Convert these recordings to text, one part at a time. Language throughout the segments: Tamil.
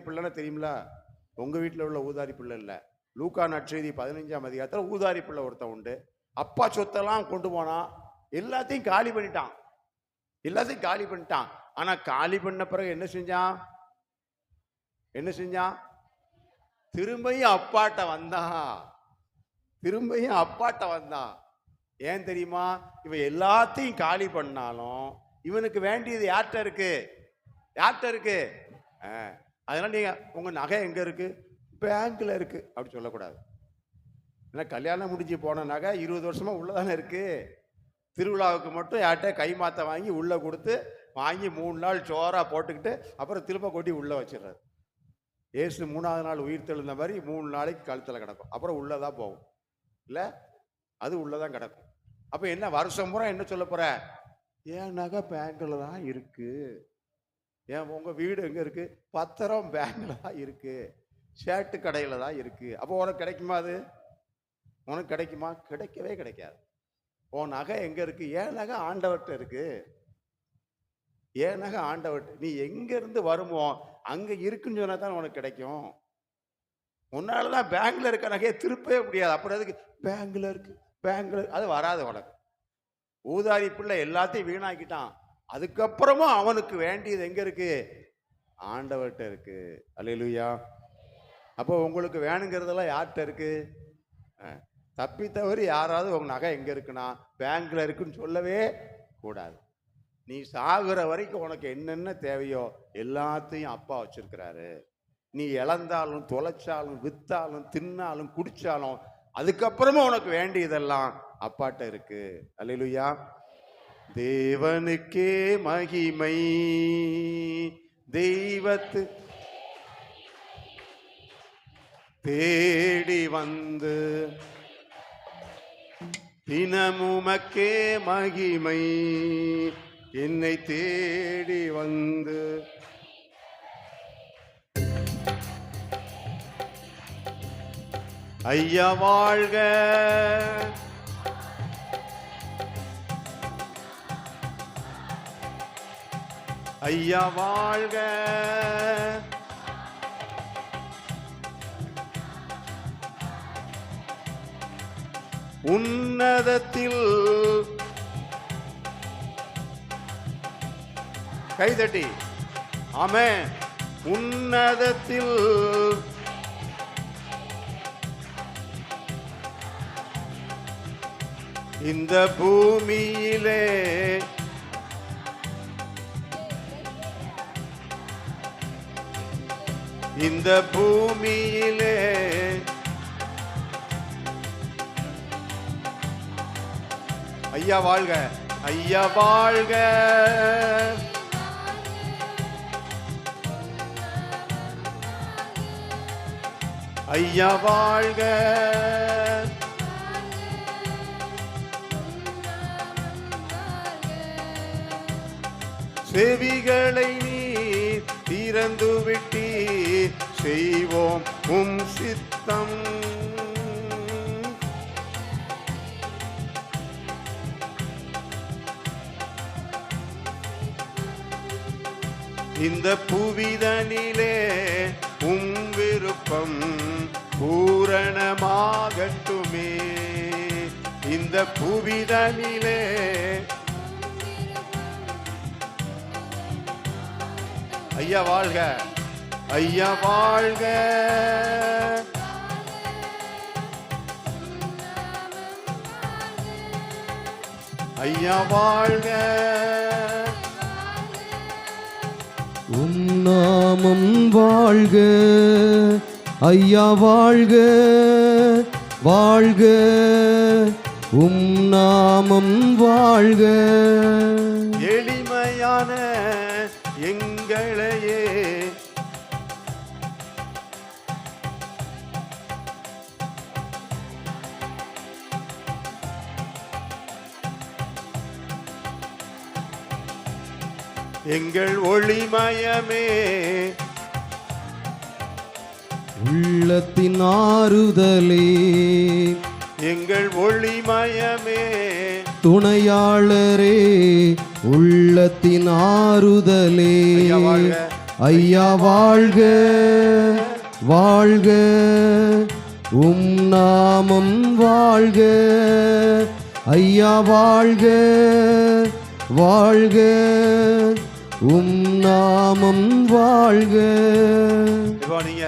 பிள்ளைன்னா தெரியுங்களா? உங்கள் வீட்டில் உள்ள ஊதாரி பிள்ளை இல்லை. லூக்கா நற்செய்தி 15ஆம் அதிகாரத்தில் ஊதாரி பிள்ளை ஒருத்தன் உண்டு. அப்பா சொத்தெல்லாம் கொண்டு போனான், எல்லாத்தையும் காலி பண்ணிட்டான். எல்லாத்தையும் காலி பண்ணிட்டான். ஆனால் காலி பண்ண பிறகு என்ன செஞ்சான்? திரும்பியும் அப்பாட்ட வந்தான். ஏன் தெரியுமா? இவன் எல்லாத்தையும் காலி பண்ணாலும் இவனுக்கு வேண்டியது யார்கிட்ட இருக்கு? அதனால நீங்க உங்க நகை எங்க இருக்கு? பேங்க்ல இருக்கு அப்படி சொல்லக்கூடாது. ஏன்னா கல்யாணம் முடிஞ்சு போன நகை 20 வருஷமா உள்ளதானே இருக்கு. திருவிழாவுக்கு மட்டும் யார்கிட்ட கைமாத்த வாங்கி உள்ள கொடுத்து வாங்கி 3 நாள் சோறா போட்டுக்கிட்டு அப்புறம் திரும்ப கொட்டி உள்ள வச்சிடுறாரு. ஏசு 3ஆவது நாள் உயிர் தெழுந்த மாதிரி 3 நாளைக்கு கழுத்தில் கிடக்கும், அப்புறம் உள்ளதான் போகும். இல்லை, அது உள்ளதான் கிடக்கும். அப்போ என்ன வருஷம் பூரா என்ன சொல்ல போற? என் நகை பேங்க்ல தான் இருக்கு. ஏன் உங்க வீடு எங்க இருக்கு? பத்திரம் பேங்க்ல தான் இருக்கு, ஷர்ட்டு கடையில தான் இருக்கு. அப்போ உனக்கு கிடைக்குமா? அது உனக்கு கிடைக்குமா? கிடைக்கவே கிடைக்காது. உன் நகை எங்க இருக்கு? ஏன் நகை ஆண்டவர்கிட்ட இருக்கு. ஏன் நகை ஆண்டவர்கிட்ட. நீ எங்க இருந்து வருமோ அங்க இருக்குன்னு சொன்னா தான் உனக்கு கிடைக்கும். உன்னாலதான் பேங்க்ல இருக்க நகையை திருப்பவே முடியாது. அப்புறம் அதுக்கு பேங்க்ல இருக்கு அது வராது உனக்கு. ஊதாரி பிள்ளை எல்லாத்தையும் வீணாக்கிட்டான். அதுக்கப்புறமும் அவனுக்கு வேண்டியது எங்க இருக்கு? ஆண்டவர்கிட்ட இருக்கு. அல்லேலூயா. அப்போ உங்களுக்கு வேணுங்கிறதெல்லாம் யார்கிட்ட இருக்கு? தப்பி தவறி யாராவது உங்க நகை எங்க இருக்குன்னா பேங்க்ல இருக்குன்னு சொல்லவே கூடாது. நீ சாகுற வரைக்கும் உனக்கு என்னென்ன தேவையோ எல்லாத்தையும் அப்பா வச்சிருக்கிறாரு. நீ இழந்தாலும் தொலைச்சாலும் வித்தாலும் தின்னாலும் குடிச்சாலும் அதுக்கப்புறமும் உனக்கு வேண்டியதெல்லாம் அப்பாட்ட இருக்கு. அல்லேலூயா. தேவனுக்கே மகிமை, தெய்வத்து தேடி வந்து தினமுமக்கே மகிமை, என்னை தேடி வந்து. ஐயா வாழ்க, ஐயா வாழ்க, உன்னதத்தில் கைதட்டி ஆமென். உன்னதத்தில் இந்த பூமியிலே ஐயா வாழ்க, ஐயா வாழ்க, ஐயா வாழ்க, செவிகளை நீ திறந்து விட்டி செய்வோம் உம் சித்தம். இந்த புவிதனிலே உம் விருப்பம் பூரணமாகட்டுமே. இந்த புவிதனிலே ஐயா வாழ்க, ஐயா வாழ்க, ஐயா வாழ்க, உம் நாமம் வாழ்க, ஐயா வாழ்க, வாழ்க, உம் நாமம் வாழ்க. எளிமையான எங்களையே எங்கள் ஒளிமயமே, உள்ளத்தின் ஆறுதலே, எங்கள் ஒளிமயமே, துணையாளரே, உள்ளத்தின் ஆறுதலே, ஐயா வாழ்க, ஐயா வாழ்க வாழ்க உம் நாமம் வாழ்க ஐயா வாழ்க வாழ்க உம் நாமம் வாழ்க. இப்போ நீங்க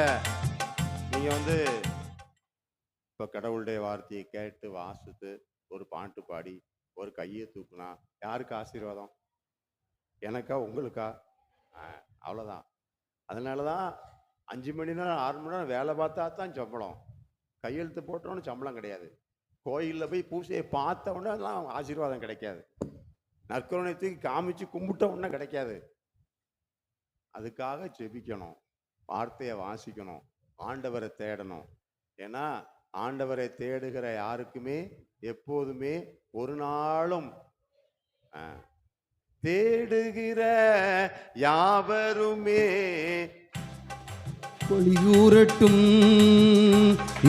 வந்து இப்போ கடவுளுடைய வார்த்தையை கேட்டு வாசித்து ஒரு பாட்டு பாடி ஒரு கையை தூக்குனா யாருக்கு ஆசீர்வாதம்? எனக்கா உங்களுக்கா? அவ்வளோதான். அதனால தான் 5 மணி நேரம் 6 மணி நேரம் வேலை பார்த்தா தான் சம்பளம். கையெழுத்து போட்டோன்னு சம்பளம் கிடையாது. கோயிலில் போய் பூசையை பார்த்த உடனே அதெல்லாம் ஆசீர்வாதம் கிடைக்காது. நற்கருணை தூக்கி காமிச்சு கும்பிட்ட உடனே கிடைக்காது. அதுக்காக ஜெபிக்கணும், வார்த்தையை வாசிக்கணும், ஆண்டவரை தேடணும். ஏன்னா ஆண்டவரை தேடுகிற யாருக்குமே எப்போதுமே ஒரு நாளும் தேடுகிற யாவருமே கொளிகூரட்டும்.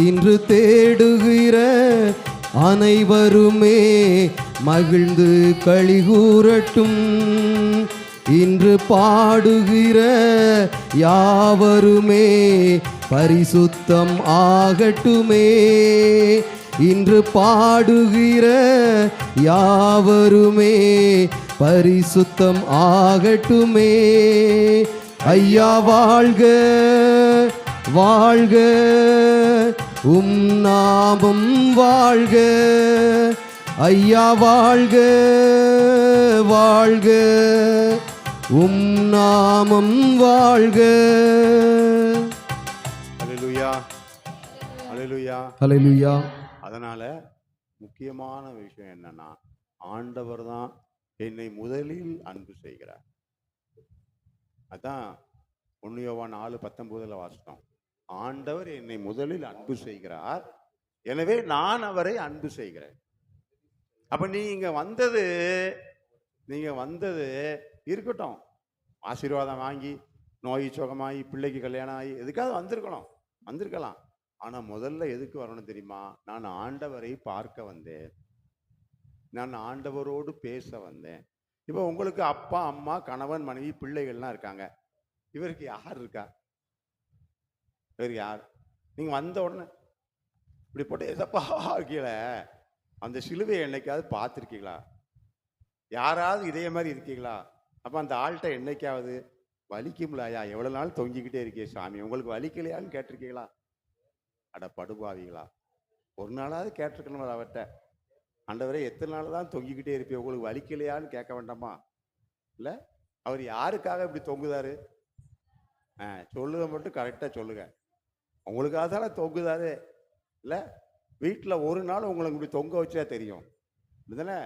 இன்று தேடுகிற அனைவருமே மகிழ்ந்து களிகூரட்டும். இன்று பாடுகிற யாவருமே பரிசுத்தம் ஆகட்டுமே. இன்று பாடுகிற யாவருமே பரிசுத்தம் ஆகட்டுமே. ஐயா வாழ்க வாழ்க உம் நாமம் வாழ்க ஐயா வாழ்க வாழ்க உம் நாமம் வாழ்க. அல்லேலூயா அல்லேலூயா அல்லேலூயா. அதனால முக்கியமான விஷயம் என்னன்னா, ஆண்டவர் தான் என்னை முதலில் அன்பு செய்கிறார். அதான் 1 யோவான் 4:19 வாசித்தோம். ஆண்டவர் என்னை முதலில் அன்பு செய்கிறார், எனவே நான் அவரை அன்பு செய்கிறேன். அப்ப நீங்க வந்தது இருக்கட்டும். ஆசீர்வாதம் வாங்கி, நோய் சுகமாகி, பிள்ளைக்கு கல்யாணம் ஆகி எதுக்காவது வந்திருக்கலாம். ஆனா முதல்ல எதுக்கு வரணும் தெரியுமா? நான் ஆண்டவரை பார்க்க வந்தேன், நான் ஆண்டவரோடு பேச வந்தேன். இப்போ உங்களுக்கு அப்பா அம்மா கணவன் மனைவி பிள்ளைகள்லாம் இருக்காங்க. இவருக்கு யார் இருக்கா? இவருக்கு யார்? நீங்க வந்த உடனே இப்படி போட்டு எதப்பா கீழே அந்த சிலுவையை என்னைக்காவது பார்த்துருக்கீங்களா? யாராவது இதே மாதிரி இருக்கீங்களா? அப்போ அந்த ஆள்கிட்ட என்னைக்காவது வலிக்கும்லாயா, எவ்வளோ நாள் தொங்கிக்கிட்டே இருக்கே சாமி, உங்களுக்கு வலிக்கலையான்னு கேட்டிருக்கீங்களா? அட படுபாவீங்களா, ஒரு நாளாவது கேட்டிருக்கணும் அவர்கிட்ட. ஆண்டவரே எத்தனை நாள் தான் தொங்கிக்கிட்டே இருப்பேன், உங்களுக்கு வலிக்கலையான்னு கேட்க வேண்டாமா? இல்லை, அவர் யாருக்காக இப்படி தொங்குதாரு? சொல்லுங்க, மட்டும் கரெக்டாக சொல்லுங்க. உங்களுக்காக தானே தொங்குதாரு. இல்லை, வீட்டில் ஒரு நாள் உங்களை இப்படி தொங்க வச்சா தெரியும், இதுதானே?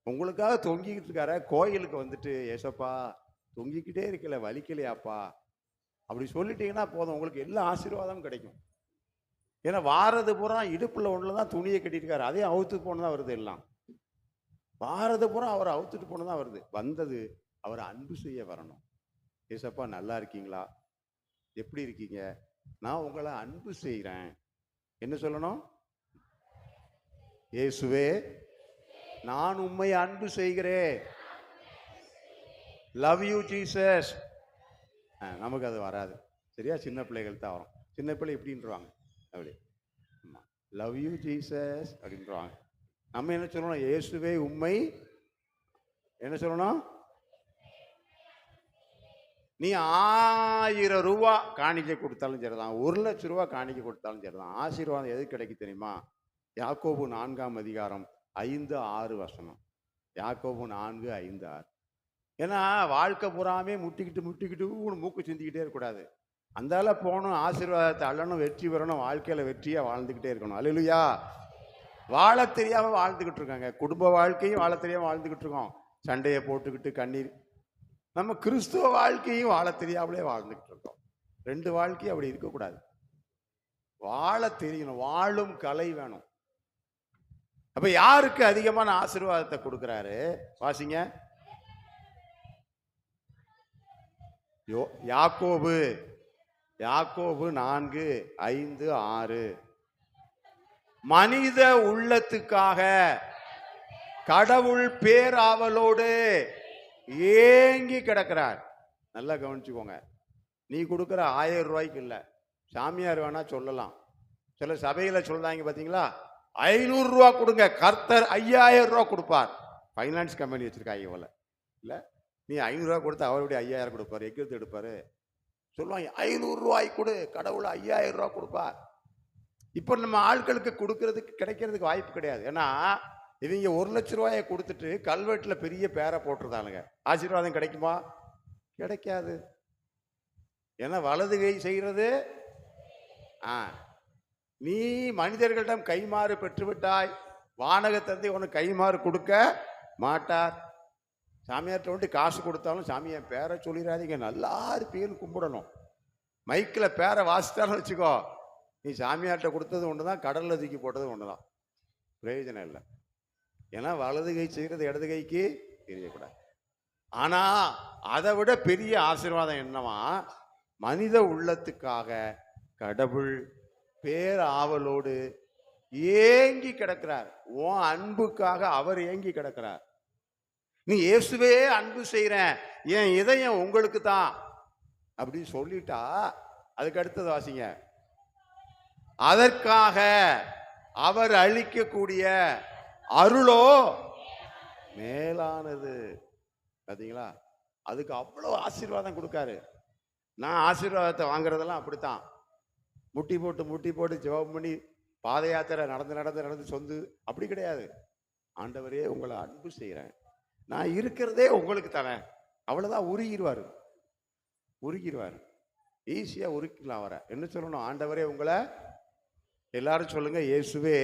உங்களுக்காக தொங்கிக்கிட்டு இருக்கார. கோயிலுக்கு வந்துட்டு ஏசப்பா தொங்கிக்கிட்டே இருக்கல, வலிக்கலையாப்பா அப்படி சொல்லிட்டீங்கன்னா போதும், உங்களுக்கு எல்லா ஆசீர்வாதமும் கிடைக்கும். ஏன்னா வாரது பூரா இடுப்புல ஒன்றில் தான் துணியை கட்டியிருக்காரு, அதே அவுத்துட்டு போனதான் வருது. எல்லாம் வாரது பூரா அவரை அவுத்துட்டு போனதான் வருது. வந்தது அவரை அன்பு செய்ய வரணும். ஏசப்பா நல்லா இருக்கீங்களா, எப்படி இருக்கீங்க, நான் உங்களை அன்பு செய்கிறேன். என்ன சொல்லணும்? இயேசுவே நான் உம்மை அன்பு செய்கிறேன். Love you Jesus. நமக்கு அது வராது, சரியா? சின்ன பிள்ளைகள் தான் வரும். சின்ன பிள்ளை எப்படின்றாங்க, அப்படி லவ் யூ ஜீசஸ் அப்படின்றாங்க. நம்ம என்ன சொல்லணும்? இயேசுவே உம்மை என்ன சொல்லணும்? நீ 1000 ரூபா காணிக்கை கொடுத்தாலும் சரிதான், 1 லட்சம் ரூபா காணிக்கை கொடுத்தாலும் சரிதான், ஆசீர்வாதம் எது கிடைக்கும் தெரியுமா? யாக்கோபு 4ஆம் அதிகாரம் 5-6 யாக்கோபு 4:5-6. ஏன்னா வாழ்க்கை பூராமே முட்டிக்கிட்டு மூக்கு சிந்திக்கிட்டே இருக்கக்கூடாது. அந்தால போகணும், ஆசீர்வாதத்தை அள்ளணும், வெற்றி பெறணும், வாழ்க்கையில் வெற்றியாக வாழ்ந்துக்கிட்டே இருக்கணும். அல்லேலூயா. வாழ தெரியாமல் வாழ்ந்துக்கிட்டு இருக்காங்க, குடும்ப வாழ்க்கையும் வாழ தெரியாமல் வாழ்ந்துக்கிட்டு இருக்கோம், சண்டையை போட்டுக்கிட்டு கண்ணீர். நம்ம கிறிஸ்துவ வாழ்க்கையும் வாழ தெரியாமலே வாழ்ந்துக்கிட்டு இருக்கோம். 2 வாழ்க்கையும் அப்படி இருக்கக்கூடாது. வாழ தெரியணும், வாழும் கலை வேணும். அப்ப யாருக்கு அதிகமான ஆசீர்வாதத்தை கொடுக்கிறாரு? வாசிங்க. யாக்கோபு 4:5-6. மனித உள்ளத்துக்காக கடவுள் பேராவலோடு ஏங்கி கிடக்கிறார். நல்லா கவனிச்சுக்கோங்க. நீ கொடுக்குற 1000 ரூபாய்க்கு இல்லை. சாமியார் வேணா சொல்லலாம். சில சபையில் சொல்றாங்க பார்த்தீங்களா, 500 ரூபா கொடுங்க, கர்த்தர் 5000 ரூபா கொடுப்பார். ஃபைனான்ஸ் கம்பெனி வச்சிருக்காங்க போல. இல்லை, நீ 500 ரூபா கொடுத்து அவருடைய 5000 கொடுப்பார். எங்கிருந்து எடுப்பாரு? சொல்லுவாங்க 500 ரூபாய் கொடு, கடவுள் 5000 ரூபா கொடுப்பார். இப்போ நம்ம ஆட்களுக்கு கொடுக்கறதுக்கு கிடைக்கிறதுக்கு வாய்ப்பு கிடையாது. ஏன்னா இவங்க 1 லட்ச ரூபாயை கொடுத்துட்டு கல்வெட்டில் பெரிய பேரை போட்டுருந்தானுங்க. ஆசீர்வாதம் கிடைக்குமா? கிடைக்காது. ஏன்னா வலது கை செய்கிறது. நீ மனிதர்களிடம் கைமாறு பெற்றுவிட்டாய், வானக தந்தை உனக்கு கைமாறு கொடுக்க மாட்டார். சாமியார்கிட்ட வந்து காசு கொடுத்தாலும் சாமியார் பேரை சொல்லிடாதீங்க, நல்லா இருப்பீங்கன்னு கும்பிடணும். மைக்கில் பேரை வாசித்தாலும் வச்சுக்கோ, நீ சாமியார்கிட்ட கொடுத்தது ஒன்று தான், கடலில் தூக்கி போட்டது ஒன்று தான், பிரயோஜனம் இல்லை. ஏன்னா வலது கை செய்கிறது இடது கைக்கு தெரியக்கூடாது. ஆனால் அதை விட பெரிய ஆசீர்வாதம் என்னவா, மனித உள்ளத்துக்காக கடவுள் பேர் ஆவலோடு ஏங்கி கிடக்கிறார். உன் அன்புக்காக அவர் ஏங்கி கிடக்கிறார். நீ இயேசுவே அன்பு செய்கிறேன், என் இதயம் உங்களுக்கு தான் அப்படின்னு சொல்லிட்டா, அதுக்கு அடுத்தது வாசிங்க. அதற்காக அவர் அளிக்கக்கூடிய அருளோ மேலானது. பார்த்தீங்களா? அதுக்கு அவ்வளோ ஆசீர்வாதம் கொடுக்காரு. நான் ஆசீர்வாதத்தை வாங்குறதெல்லாம் அப்படித்தான், முட்டி போட்டு ஜெபம் பண்ணி பாத யாத்திரை நடந்து சொந்து அப்படி கிடையாது. ஆண்டவரே உங்களை அன்பு செய்கிறேன், நான் இருக்கிறதே உங்களுக்கு தரேன், அவ்வளோதான். உருகிடுவார். ஈஸியாக உருக்கலாம். அவரை என்ன சொல்லணும்? ஆண்டவரே உங்களை, எல்லாரும் சொல்லுங்க, இயேசுவே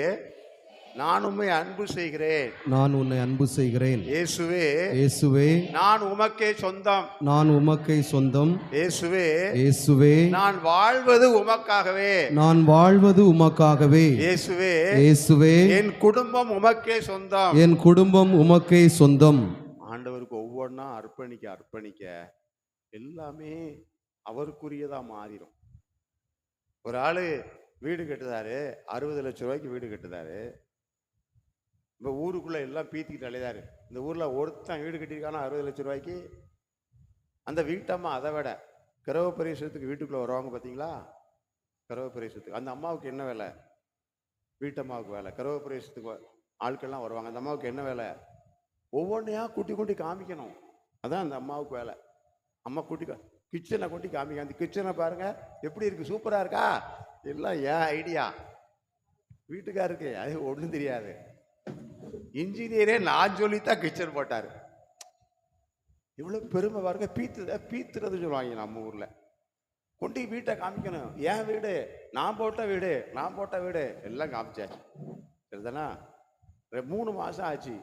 நான் உம்மை அன்பு செய்கிறேன். நான் உன்னை அன்பு செய்கிறேன். இயேசுவே நான் உமக்கே சொந்தம். நான் உமக்கே சொந்தம். இயேசுவே நான் வாழ்வது உமக்காகவே. நான் வாழ்வது உமக்காகவே. இயேசுவே என் குடும்பம் உமக்கே சொந்தம். என் குடும்பம் உமக்கே சொந்தம். ஆண்டவருக்கு ஒவ்வொன்றா அர்ப்பணிக்க எல்லாமே அவருக்குரியதா மாறிடும். ஒரு ஆளு வீடு கட்டுதாரு, 60 லட்சம் ரூபாய்க்கு வீடு கட்டுதாரு. இப்போ ஊருக்குள்ள எல்லாம் பீத்திக்கிட்டு அலைதாரு. இந்த ஊர்ல ஒருத்தன் வீடு கட்டியிருக்கானா 60 லட்சம் ரூபாய்க்கு. அந்த வீட்டம்மா அதை விட கிரகப்பிரவேசத்துக்கு வீட்டுக்குள்ள வருவாங்க பார்த்தீங்களா, கிரகப்பிரவேசத்துக்கு அந்த அம்மாவுக்கு என்ன வேலை? வீட்டம்மாவுக்கு வேலை. கிரகப்பிரவேசத்துக்கு ஆட்கள்லாம் வருவாங்க, அந்த அம்மாவுக்கு என்ன வேலை? ஒவ்வொன்றையா கூட்டி காமிக்கணும். அதான் அந்த அம்மாவுக்கு வேலை. அம்மா கிச்சனை கொட்டி காமிக்க. அந்த கிச்சனை பாருங்க எப்படி இருக்கு, சூப்பரா இருக்கா? எல்லாம் ஏன் ஐடியா, வீட்டுக்காருக்கு அது ஒன்றும் தெரியாது. இன்ஜினியரே நான் சொல்லித்தான் கிச்சன் போட்டாரு. இவ்வளவு பெருமை பாருங்க. பீத்துறது சொல்லுவாங்க நம்ம ஊர்ல. கொண்டு வீட்டை காமிக்கணும். ஏன் வீடு, நான் போட்ட வீடு எல்லாம் காமிச்சாச்சு. சரிதானா? 3 மாசம் ஆச்சு.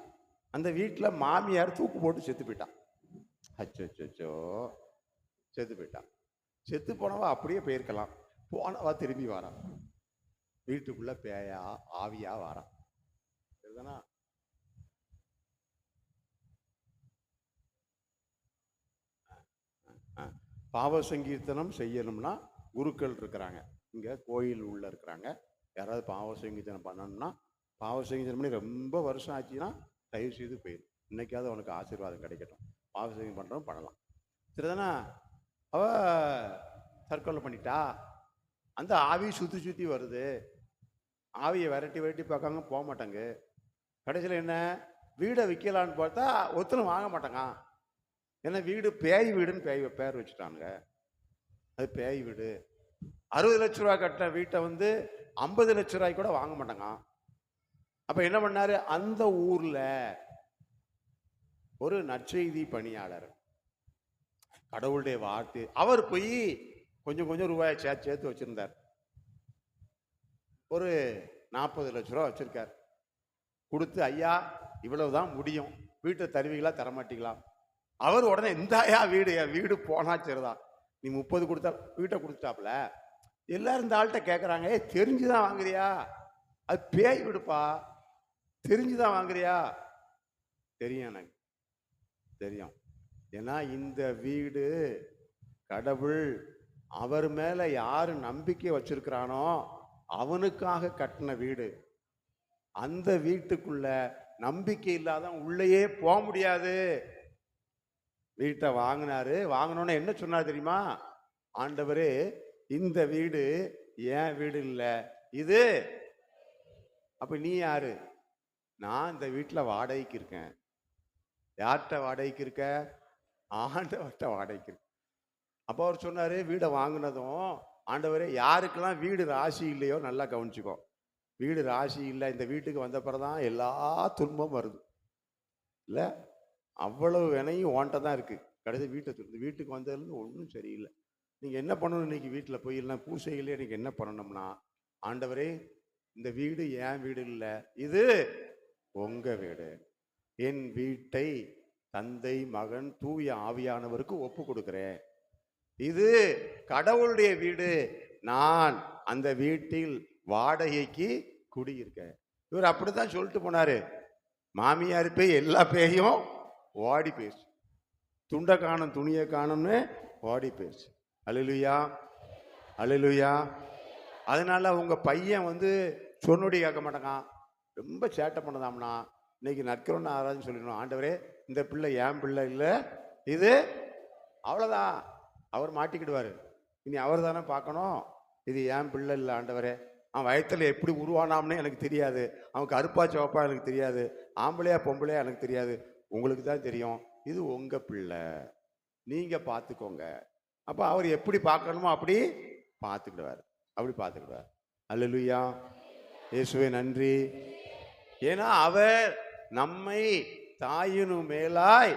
அந்த வீட்டில் மாமியார் தூக்கு போட்டு செத்து போயிட்டான். அச்சோ, செத்து போயிட்டான். செத்து போனவா அப்படியே போயிருக்கலாம், போனவா திரும்பி வரான். வீட்டுக்குள்ள பேயா ஆவியா வரான். சரிதானா? பாவ சங்கீர்த்தனம் செய்யணும்னா குருக்கள் இருக்கிறாங்க, இங்கே கோயில் உள்ள இருக்கிறாங்க. யாராவது பாவ சங்கீர்த்தனம் பண்ணணும்னா, பாவ சங்கீர்த்தனம் பண்ணி ரொம்ப வருஷம் ஆச்சுன்னா தயவு செய்து போயிடும். இன்னைக்காவது அவனுக்கு ஆசீர்வாதம் கிடைக்கட்டும். பாவ சங்கீர்த்தனம் பண்ணுறோம் பண்ணலாம். சரிதானா? அவ தற்கொலை பண்ணிட்டா. அந்த ஆவி சுற்றி வருது. ஆவியை விரட்டி பார்க்காங்க, போக மாட்டாங்க. கடைசியில் என்ன, வீடை விற்கலான்னு பார்த்தா ஒருத்தரும் வாங்க மாட்டாங்க. ஏன்னா வீடு பேய் வீடுன்னு பேர் வச்சுட்டானுங்க. அது பேய் வீடு. 60 லட்ச ரூபா கட்டின வீட்டை 50 லட்ச ரூபாய்க்கு கூட வாங்க மாட்டாங்க. அப்ப என்ன பண்ணாரு, அந்த ஊர்ல ஒரு நற்செய்தி பணியாளர், கடவுளுடைய வார்த்தை, அவர் போய் கொஞ்சம் ரூபாயை சேர்த்து வச்சிருந்தார். ஒரு 40 லட்ச ரூபா வச்சிருக்கார். கொடுத்து, ஐயா இவ்வளவுதான் முடியும், வீட்டை தருவீங்களா தரமாட்டீங்களா? அவர் உடனே, இந்தாயா வீடு, என் வீடு போனா சரிதான், நீ 30 கொடுத்தா வீட்டை கொடுத்துட்டாப்புல. எல்லாரும் இந்த ஆள்கிட்ட கேட்குறாங்க, தெரிஞ்சுதான் வாங்குறியா? அது பேய் வீடுப்பா, தெரிஞ்சுதான் வாங்குறியா? தெரியும், எனக்கு தெரியும். ஏன்னா இந்த வீடு கடவுள் அவர் மேல யாரு நம்பிக்கை வச்சிருக்கிறானோ அவனுக்காக கட்டின வீடு. அந்த வீட்டுக்குள்ள நம்பிக்கை இல்லாத உள்ளேயே போக முடியாது. வீட்டை வாங்கினாரு. வாங்கினோன்னு என்ன சொன்னார் தெரியுமா? ஆண்டவரே, இந்த வீடு என் வீடு இல்லை, இது. அப்ப நீ யாரு? நான் இந்த வீட்டில் வாடகைக்கு இருக்கேன். யார்கிட்ட வாடகைக்கு இருக்க? ஆண்டவர்கிட்ட வாடகைக்கு இருக்கு. அப்போ அவர் சொன்னாரு, வீடை வாங்கினதும், ஆண்டவரே யாருக்கெல்லாம் வீடு ராசி இல்லையோ நல்லா கவனிச்சுக்கோ. வீடு ராசி இல்லை, இந்த வீட்டுக்கு வந்த பிறதான் எல்லா துன்பம் வருது இல்லை. அவ்வளவு வினையும் ஓன்ட்ட தான் இருக்கு. கடைசி வீட்டுக்கு வந்ததுலேருந்து ஒன்றும் சரியில்லை. நீங்கள் என்ன பண்ணணும் இன்னைக்கு? வீட்டில் போய் இல்லை பூசைகளே நீங்கள் என்ன பண்ணணும்னா, ஆண்டவரே இந்த வீடு என் வீடு இல்லை, இது உங்க வீடு. என் வீட்டை தந்தை மகன் தூய ஆவியானவருக்கு ஒப்பு கொடுக்கிறேன். இது கடவுளுடைய வீடு. நான் அந்த வீட்டில் வாடகைக்கு குடியிருக்கேன். இவர் அப்படித்தான் சொல்லிட்டு போனாரு. மாமியார் பேய் எல்லா பேயும் ஓடி போயிடுச்சு. துண்டை காணும் துணியை காணும்னு ஓடி போயிடுச்சு. அல்லேலூயா, அல்லேலூயா. அதனால உங்க பையன் சொன்னோடி கேட்க மாட்டேங்கான், ரொம்ப சேட்டை பண்ணதாம்னா, இன்னைக்கு நற்கருணை ஆராய்ச்சி சொல்லிடணும். ஆண்டவரே இந்த பிள்ளை என் பிள்ளை இல்லை, இது. அவ்வளோதான். அவர் மாட்டிக்கிடுவார். இனி அவர் தானே பார்க்கணும். இது என் பிள்ளை இல்லை ஆண்டவரே. அவன் வயத்தில் எப்படி உருவானாம்னு எனக்கு தெரியாது. அவன் கருப்பா சிவப்பா எனக்கு தெரியாது. ஆம்பளையா பொம்பளையா எனக்கு தெரியாது. உங்களுக்கு தான் தெரியும். இது உங்கள் பிள்ளை, நீங்கள் பார்த்துக்கோங்க. அப்போ அவர் எப்படி பார்க்கணுமோ அப்படி பார்த்துக்கிடுவார். அப்படி பார்த்துக்கிடுவார். அல்லேலூயா, இயேசுவே நன்றி. ஏன்னா அவர் நம்மை தாயினு மேலாய்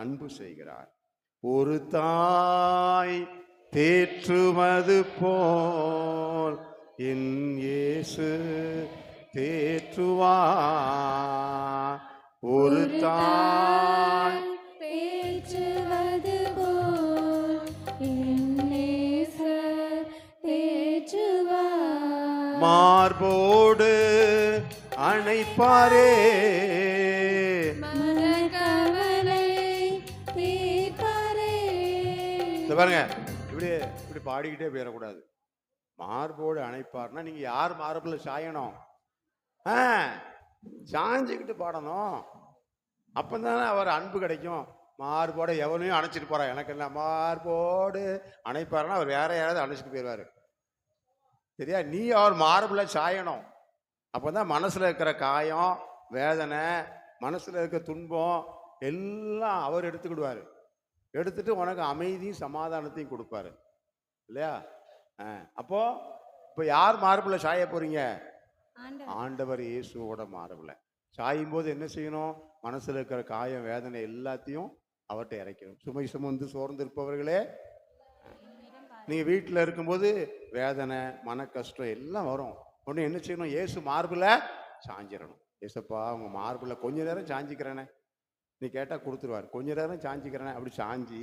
அன்பு செய்கிறார். ஒரு தாய் தேற்றுவது போல் என் இயேசு தேற்றுவார். ஒரு தாய் தேற்றுவது போல் என் இயேசு தேற்றுவார். மார்போடு அணைப்பாரே, மனக்கவலை தீர்ப்பாரே. இந்த பாருங்க, இப்படி இப்படி பாடிக்கிட்டே போயிடக்கூடாது. மார்போடு அணைப்பார்னா நீங்க யார் மார்புல சாயணும்? சாஞ்சிக்கிட்டு பாடணும். அப்பதானே அவர் அன்பு கிடைக்கும். மார்போட எவனையும் அணைச்சிட்டு போறா, எனக்கு என்ன மார்போடு அணைப்பாருன்னா அவர் வேற யாராவது அணைச்சிட்டு போயிடுவாரு. சரியா? நீ அவர் மார்புல சாயணும். அப்பதான் மனசுல இருக்கிற காயம், வேதனை, மனசுல இருக்க துன்பம் எல்லாம் அவர் எடுத்துக்கிடுவாரு. எடுத்துட்டு உனக்கு அமைதியும் சமாதானத்தையும் கொடுப்பாரு இல்லையா? அப்போ இப்போ யார் மார்புல சாய போறீங்க? ஆண்டவர் இயேசுவோட மார்புல சாயும் போது என்ன செய்யணும்? மனசுல இருக்கிற காயம், வேதனை எல்லாத்தையும் அவர்கிட்ட இறக்கணும். சுமை சுமந்து சோர்ந்து இருப்பவர்களே, நீங்க வீட்டில் இருக்கும்போது வேதனை, மன கஷ்டம் எல்லாம் வரும். ஒன்று என்ன செய்யணும்? இயேசு மார்புல சாஞ்சிடணும். ஏசப்பா உங்க மார்புல கொஞ்ச நேரம் சாஞ்சிக்கிறேனே, நீ கேட்டால் கொடுத்துருவார். கொஞ்ச நேரம் சாஞ்சிக்கிறேனே, அப்படி சாஞ்சி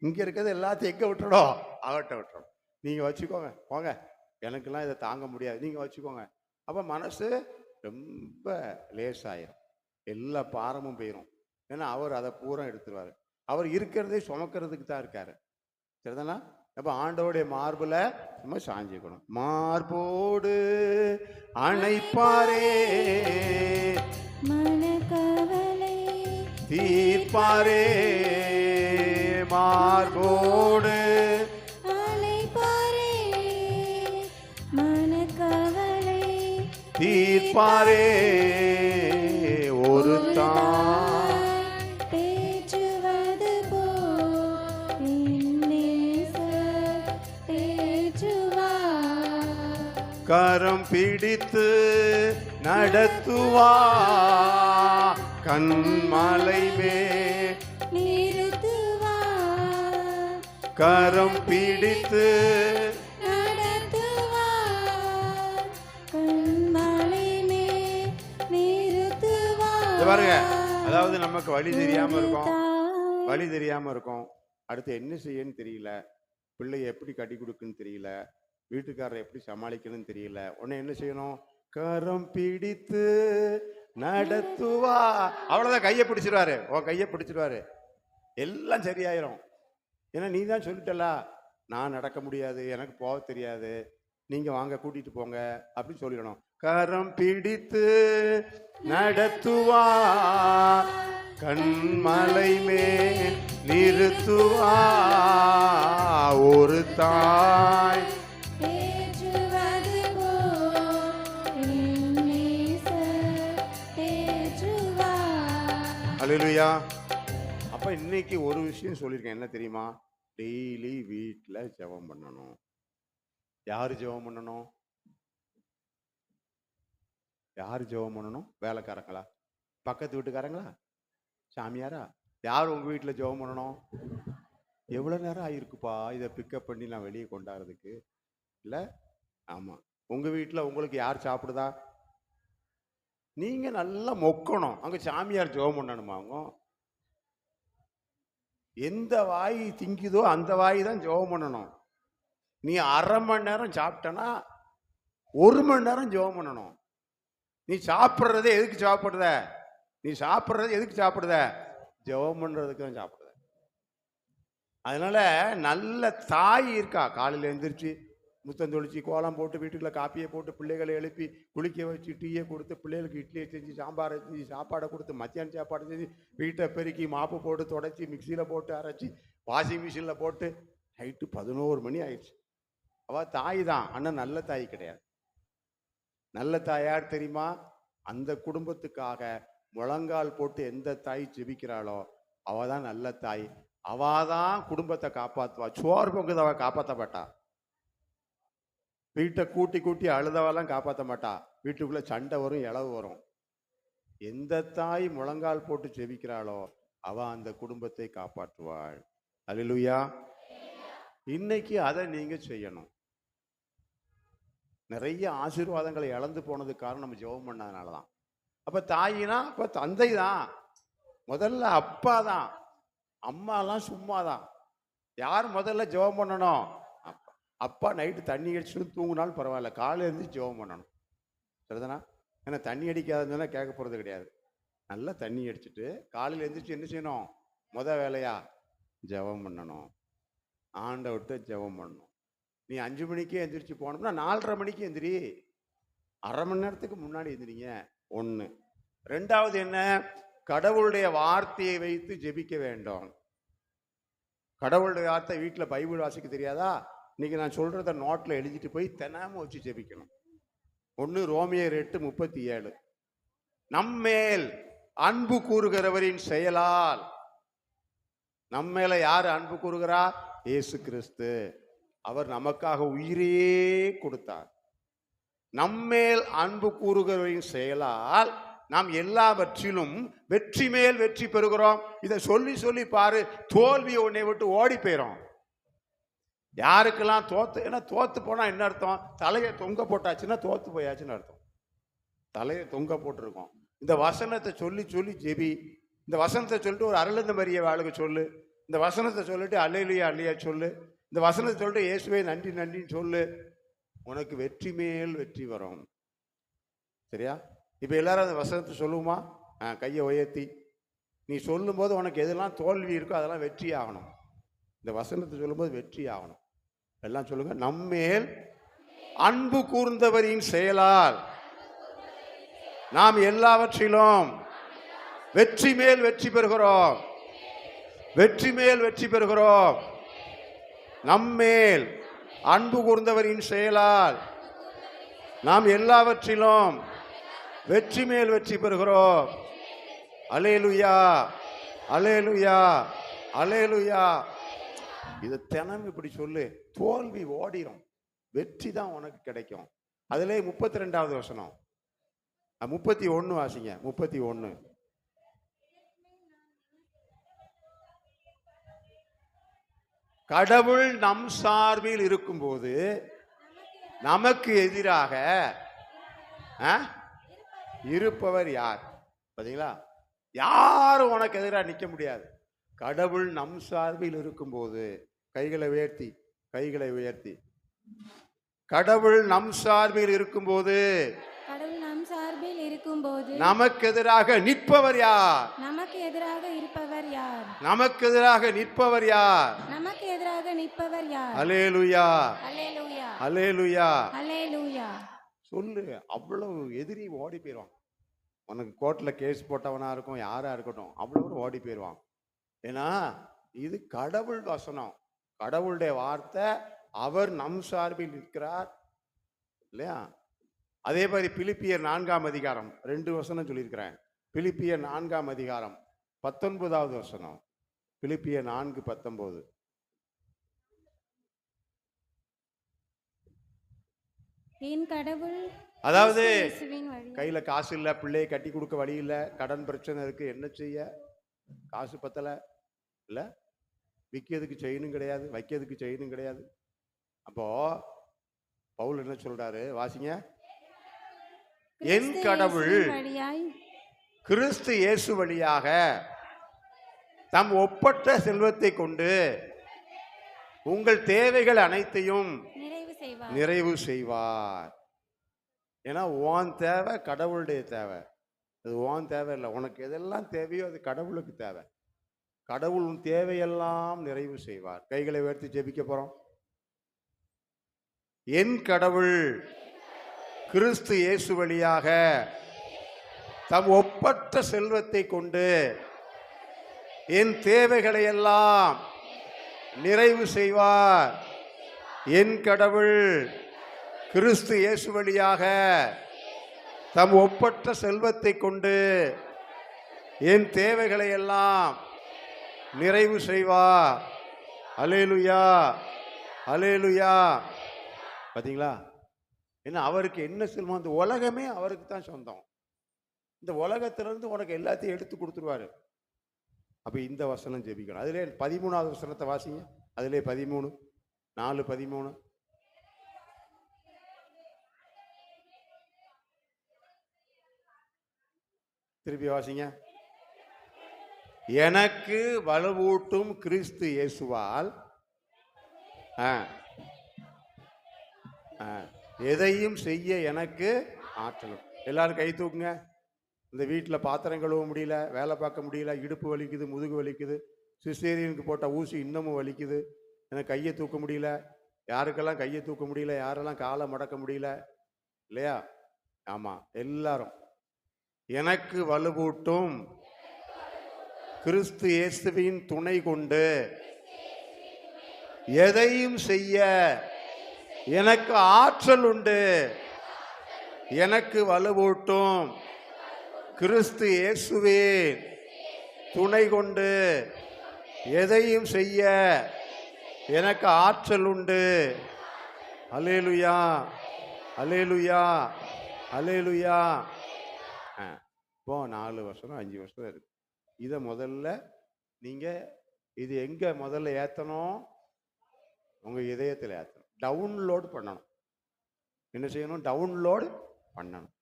இங்கே இருக்கிறது எல்லாத்தையும் எங்கே விட்டுறோம்? அவர்கிட்ட விட்டுறோம். நீங்கள் வச்சுக்கோங்க, போங்க, எனக்கெல்லாம் இதை தாங்க முடியாது, நீங்கள் வச்சுக்கோங்க. அப்போ மனசு ரொம்ப லேசாயிரும், எல்லா பாரமும் போயிடும். ஏன்னா அவர் அதை பூரா எடுத்துருவார். அவர் இருக்கிறதே சுமக்கிறதுக்கு தான் இருக்காரு. சரிதானா? அப்போ ஆண்டவருடைய மார்புல நம்ம சாஞ்சிக்கணும். மார்போடு அணைப்பாரே, மனக்கவலை தீர்ப்பாரே, மார்போடு அழைப்பாரே, மனக்கவலை தீர்ப்பாரே. ஒரு தாய் தேற்றுவது போல் என் இயேசு தேற்றுவார். கரம் பிடித்து நடத்துவா, கண்மலை மேல் நிறுத்துவார். கரம் பிடித்து நடத்துவார். கண்மலை மேல் நிறுத்துவார். இதை பாருங்க, அதாவது நமக்கு வழி தெரியாம இருக்கும், வழி தெரியாம இருக்கும், அடுத்து என்ன செய்யன்னு தெரியல, பிள்ளைய எப்படி கட்டி கொடுக்குன்னு தெரியல, வீட்டுக்காரரை எப்படி சமாளிக்கணும்னு தெரியல. உடனே என்ன செய்யணும்? கரம் பிடித்து நடத்துவா. அவ்வளவுதான், கையை பிடிச்சிருவாரு. கையை பிடிச்சிருவாரு, எல்லாம் சரியாயிரும். ஏன்னா நீ தான் சொல்லிட்டல, நான் நடக்க முடியாது, எனக்கு போக தெரியாது, நீங்க வாங்க கூட்டிட்டு போங்க அப்படின்னு சொல்லிடணும். கரம் பிடித்து நடத்துவார், கண்மலை மேல் நிறுத்துவார். ஒரு தாய் தேற்றுவது போல் என் நேசர் தேற்றுவார். அல்லேலூயா. அப்ப இன்னைக்கு ஒரு விஷயம் சொல்லியிருக்கேன், என்ன தெரியுமா? டெய்லி வீட்டில் ஜெபம் பண்ணணும். யாரு ஜெபம் பண்ணணும்? யார் ஜெபம் பண்ணணும்? வேலைக்காரங்களா? பக்கத்து வீட்டுக்காரங்களா? சாமியாரா? யார் உங்க வீட்டில் ஜெபம் பண்ணணும்? எவ்வளோ நேரம் ஆயிருக்குப்பா இதை பிக்கப் பண்ணி நான் வெளியே கொண்டாடுறதுக்கு? இல்லை, ஆமாம். உங்கள் வீட்டில் உங்களுக்கு யார் சாப்பிடுதா? நீங்கள் நல்லா மொக்கணும். அங்கே சாமியார் ஜெபம் பண்ணணுமா? அவங்க எந்த வாய் திங்குதோ அந்த வாய் தான் ஜெபம் பண்ணணும். நீ அரை மணி நேரம் சாப்பிட்டனா 1 மணி நேரம் ஜெபம் பண்ணணும். நீ சாப்பிட்றதே எதுக்கு சாப்பிட்றத? நீ சாப்பிட்றது எதுக்கு சாப்பிட்றத? ஜெபம் பண்ணுறதுக்கு தான் சாப்பிட்றத. அதனால நல்ல தாய் இருக்கா, காலையில் எழுந்திரிச்சு முத்தம் தொளிச்சு கோலம் போட்டு வீட்டுக்குள்ள காப்பியை போட்டு பிள்ளைகளை எழுப்பி குளிக்க வச்சு டீயை கொடுத்து பிள்ளைகளுக்கு இட்லியை செஞ்சு சாம்பாரை செஞ்சு சாப்பாடை கொடுத்து மத்தியான சாப்பாடு செஞ்சு வீட்டை பெருக்கி மாப்பு போட்டு தொடச்சி மிக்சியில் போட்டு அரைச்சி வாஷிங் மிஷினில் போட்டு நைட்டு 11 மணி ஆயிடுச்சு. அவள் தாய் தான், ஆனால் நல்ல தாய் கிடையாது. நல்ல தாயார் தெரியுமா? அந்த குடும்பத்துக்காக முழங்கால் போட்டு எந்த தாய் ஜெபிக்கிறாளோ அவ தான் நல்ல தாய். அவ தான் குடும்பத்தை காப்பாற்றுவா. சோறு பொங்குது அவ காப்பாற்ற மாட்டா. வீட்டை கூட்டி கூட்டி அழுதவெல்லாம் காப்பாற்ற மாட்டா. வீட்டுக்குள்ள சண்டை வரும், இளவு வரும். எந்த தாய் முழங்கால் போட்டு ஜெபிக்கிறாளோ அவ அந்த குடும்பத்தை காப்பாற்றுவாள். அல்லேலூயா. இன்னைக்கு அதை நீங்க செய்யணும். நிறைய ஆசீர்வாதங்களை இழந்து போனதுக்கு காரணம் நம்ம ஜெபம் பண்ணதுனால தான். அப்ப தாயினா அப்ப தந்தை தான், முதல்ல அப்பா தான், அம்மாலாம் சும்மா தான். யார் முதல்ல ஜெபம் பண்ணணும்? அப்பா. அப்பா நைட்டு தண்ணி அடிச்சுட்டு தூங்கினாலும் பரவாயில்ல, காலையில இருந்து ஜெபம் பண்ணணும். சரிதானா? ஏன்னா தண்ணி அடிக்காதுன்னா கேட்க போறது கிடையாது. நல்லா தண்ணி அடிச்சுட்டு காலையில் எழுந்திரிச்சு என்ன செய்யணும்? வேலையா ஜெபம் பண்ணணும். ஆண்டவர்கிட்ட ஜெபம் பண்ணணும். நீ 5 மணிக்கே எந்திரிச்சு போனோம்னா 4:30 மணிக்கு எந்திரி. அரை மணி நேரத்துக்கு முன்னாடி எந்திரிங்க. 1. 2வது என்ன? கடவுளுடைய வார்த்தையை வைத்து ஜெபிக்க வேண்டும். கடவுளுடைய வார்த்தை வீட்டில் பைபிள் வாசிக்க தெரியாதா? இன்னைக்கு நான் சொல்றத நோட்டில் எழுதிட்டு போய் தினமும் வச்சு ஜெபிக்கணும். 1 ரோமியர் 8:37. நம்மேல் அன்பு கூறுகிறவரின் செயலால். நம்மேல யார் அன்பு கூறுகிறா? இயேசு கிறிஸ்து. அவர் நமக்காக உயிரையே கொடுத்தார். நம்மேல் அன்பு கூறுகிறவரின் செயலால் நாம் எல்லாவற்றிலும் வெற்றி மேல் வெற்றி பெறுகிறோம். இதை சொல்லி சொல்லி பாரு, தோல்வி உன்னை விட்டு ஓடி போயிடும். யாருக்கெல்லாம் தோத்து, ஏன்னா தோத்து போனா என்ன அர்த்தம்? தலையை தொங்க போட்டாச்சுன்னா தோத்து போயாச்சுன்னு அர்த்தம். தலையை தொங்க போட்டிருக்கோம். இந்த வசனத்தை சொல்லி சொல்லி ஜெபி. இந்த வசனத்தை சொல்லிட்டு ஒரு அருளந்த மரிய வாளுக்கு சொல்லு. இந்த வசனத்தை சொல்லிட்டு அல்லேலூயா அல்லையா சொல்லு. இந்த வசனத்தை சொல்லிட்டு இயேசுவே நன்றி நன்றின்னு சொல்லு. உனக்கு வெற்றி மேல் வெற்றி வரும். சரியா? இப்போ எல்லாரும் அந்த வசனத்தை சொல்லுவோமா? கையை உயர்த்தி. நீ சொல்லும்போது உனக்கு எதெல்லாம் தோல்வி இருக்கோ அதெல்லாம் வெற்றி ஆகணும். இந்த வசனத்தை சொல்லும்போது வெற்றி ஆகணும். எல்லாம் சொல்லுங்க. நம்மேல் அன்பு கூர்ந்தவரின் செயலால் நாம் எல்லாவற்றிலும் வெற்றி மேல் வெற்றி பெறுகிறோம். வெற்றி மேல் வெற்றி பெறுகிறோம். நம்மேல் அன்பு கூர்ந்தவரின் செயலால் நாம் எல்லாவற்றிலும் வெற்றி மேல் வெற்றி பெறுகிறோம். அல்லேலூயா, அல்லேலூயா, அல்லேலூயா. இது தினம் இப்படி சொல்லு, தோல்வி ஓடிடும், வெற்றி தான் உனக்கு கிடைக்கும். அதிலே 32வது வசனம், 31 வாசிங்க. 31. கடவுள் நம் சார்பில் இருக்கும்போது நமக்கு எதிராக இருப்பவர் யார்? பாத்தீங்களா? யாரும் உனக்கு எதிராக நிற்க முடியாது. கடவுள் நம் சார்பில் இருக்கும்போது, கைகளை உயர்த்தி, கைகளை உயர்த்தி. கடவுள் நம் சார்பில் இருக்கும்போது, கடவுள் நம் சார்பில் இருக்கும்போது நமக்கு எதிராக நிற்பவர் யார்? நமக்கு எதிராக இருப்பவர் யார்? நமக்கு எதிராக நிற்பவர் யார்? நமக்கு எதிராக நிற்பவர் யார்? அல்லேலூயா, அல்லேலூயா, அல்லேலூயா. அல்லேலூயா. சொல்லு. அவ்வளவு எதிரி ஓடி போயிடுவான். உனக்கு கோர்ட்டில் கேஸ் போட்டவனா இருக்கும், யாரா இருக்கட்டும், அவ்வளவு ஓடி போயிடுவான். ஏன்னா இது கடவுள் வசனம், கடவுளுடைய வார்த்தை. அவர் நம் சார்பில் இருக்கிறார் இல்லையா? அதே மாதிரி பிலிப்பியர் 4ஆம் அதிகாரம் 2 வசனம் சொல்லியிருக்கிறேன். பிலிப்பியர் 4ஆம் அதிகாரம் 19வது வசனம். பிலிப்பியர் 4:19. என் கடவுள் அதாவது இயேசுவின் வழி கையில காசு இல்லை, பிள்ளையை கட்டி கொடுக்க வழி இல்லை, கடன் பிரச்சனை இருக்கு, என்ன செய்ய? காசு பத்தலை இல்லை, விற்கிறதுக்கு செயினும் கிடையாது, வைக்கிறதுக்கு செயினும் கிடையாது. அப்போ பவுல் என்ன சொல்றாரு? வாசிங்க. என் கிறிஸ்து கடவுள் இயேசுவின் வழியாய் கிறிஸ்து இயேசு வழியாக தம் ஒப்பற்ற செல்வத்தை கொண்டு உங்கள் தேவைகள் அனைத்தையும் நிறைவு செய்வார். நிறைவு செய்வார். ஏன்னா உன் தேவை கடவுளுடைய தேவை, அது உன் தேவை இல்லை. உனக்கு எதெல்லாம் தேவையோ அது கடவுளுக்கு தேவை. கடவுள் உன் தேவையெல்லாம் நிறைவு செய்வார். கைகளை உயர்த்தி ஜெபிக்க போறோம். என் கடவுள் கிறிஸ்து இயேசு வழியாக தம் ஒப்பற்ற செல்வத்தை கொண்டு என் தேவைகளை எல்லாம் நிறைவு செய்வார். என் கடவுள் கிறிஸ்து இயேசு வழியாக தம் ஒப்பற்ற செல்வத்தை கொண்டு என் தேவைகளை எல்லாம் நிறைவு செய்வார். அல்லேலூயா, அல்லேலூயா. பாத்தீங்களா? ஏன்னா அவருக்கு என்ன செல்வம்? அந்த உலகமே அவருக்கு தான் சொந்தம். இந்த உலகத்திலிருந்து உனக்கு எல்லாத்தையும் எடுத்து கொடுத்துருவாரு. அப்ப இந்த வசனம் ஜெபிக்கணும். அதிலே 13வது வசனத்தை வாசிங்க. அதிலே 13, 4:13. திருப்பி வாசிங்க. எனக்கு வலுவூட்டும் கிறிஸ்து இயேசுவால் எதையும் செய்ய எனக்கு ஆற்றலும். எல்லாரும் கை தூக்குங்க. இந்த வீட்டில் பாத்திரம் கழுவ முடியல, வேலை பார்க்க முடியல, இடுப்பு வலிக்குது, முதுகு வலிக்குது, சிசேரியனுக்கு போட்ட ஊசி இன்னமும் வலிக்குது, எனக்கு கையை தூக்க முடியல. யாருக்கெல்லாம் கையை தூக்க முடியல, யாரெல்லாம் காலை மடக்க முடியல இல்லையா? ஆமாம், எல்லாரும் எனக்கு வலுவூட்டும் கிறிஸ்து இயேசுவின் துணை கொண்டு எதையும் செய்ய எனக்கு ஆற்றல் உண்டு. எனக்கு வலுவூட்டும் கிறிஸ்து இயேசுவின் துணை கொண்டு எதையும் செய்ய எனக்கு ஆற்றல் உண்டு. அல்லேலூயா, அல்லேலூயா, அல்லேலூயா. இப்போ 4 வருஷம் 5 வருஷம் இருக்கு. இதை முதல்ல நீங்க இது எங்க முதல்ல ஏற்றணும்? உங்க இதயத்தில் ஏற்றணும். டவுன்லோட் பண்ணணும். என்ன செய்யணும்? டவுன்லோடு பண்ணணும்.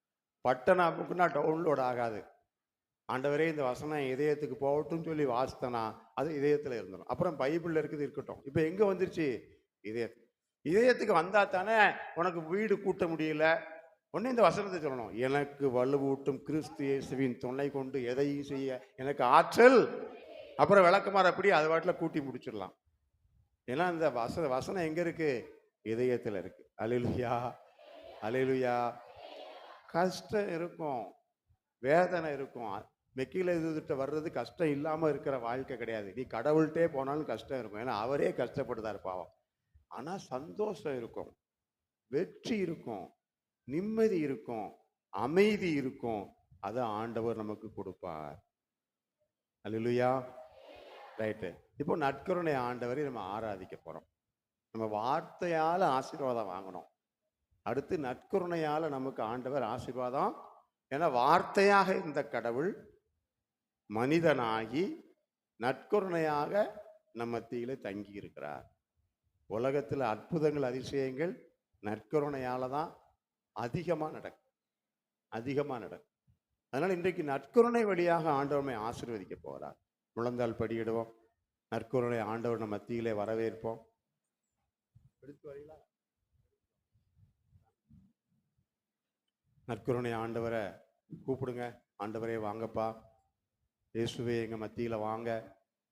பட்டனை அமுக்குனா டவுன்லோட் ஆகாது. ஆண்டவரே இந்த வசனம் இதயத்துக்கு போகட்டும் சொல்லி வாசித்தனா அது இதயத்தில் இருந்துடும். அப்புறம் பைபிளில் இருக்குது இருக்கட்டும். இப்போ எங்கே வந்துருச்சு? இதயத்துக்கு வந்தா தானே உனக்கு வீடு கூட்ட முடியல. ஒன்று இந்த வசனத்தை சொல்லணும். எனக்கு வலுவூட்டும் கிறிஸ்து இயேசுவின் துணை கொண்டு எதையும் செய்ய எனக்கு ஆற்றல். அப்புறம் விளக்கமாறு அப்படி அது வாட்டில் கூட்டி முடிச்சிடலாம். ஏன்னா இந்த வசனம் எங்கே இருக்கு? இதயத்தில் இருக்கு. அல்லேலூயா, அல்லேலூயா. கஷ்டம் இருக்கும், வேதனை இருக்கும். மெக்கில இதுகிட்ட வர்றது கஷ்டம் இல்லாமல் இருக்கிற வாழ்க்கை கிடையாது. நீ கடவுள்கிட்டே போனாலும் கஷ்டம் இருக்கும். ஏன்னா அவரே கஷ்டப்படுதார் பாவம். ஆனால் சந்தோஷம் இருக்கும், வெற்றி இருக்கும், நிம்மதி இருக்கும், அமைதி இருக்கும். அதை ஆண்டவர் நமக்கு கொடுப்பார். அல்லேலூயா. ரைட்டு. இப்போ நற்கருணை ஆண்டவரை நம்ம ஆராதிக்க போகிறோம். நம்ம வார்த்தையால் ஆசீர்வாதம் வாங்கணும். அடுத்து நற்கருணையால் நமக்கு ஆண்டவர் ஆசீர்வாதம். ஏன்னா வார்த்தையாக இருந்த கடவுள் மனிதனாகி நற்கருணையாக நம்ம மத்தியிலே தங்கி இருக்கிறார். உலகத்தில் அற்புதங்கள் அதிசயங்கள் நற்கருணையால் தான் அதிகமாக நடக்கும், அதிகமாக நடக்கும். அதனால் இன்றைக்கு நற்கருணை வழியாக ஆண்டவரை ஆசீர்வதிக்க போகிறார். முழந்தால் படியிடுவோம். நற்கருணை ஆண்டவர் நம்ம மத்தியிலே வரவேற்போம். எடுத்து வரீங்களா? நற்கருணை ஆண்டவரை கூப்பிடுங்க. ஆண்டவரே வாங்கப்பா, இயேசுவே எங்கள் மத்தியில் வாங்க,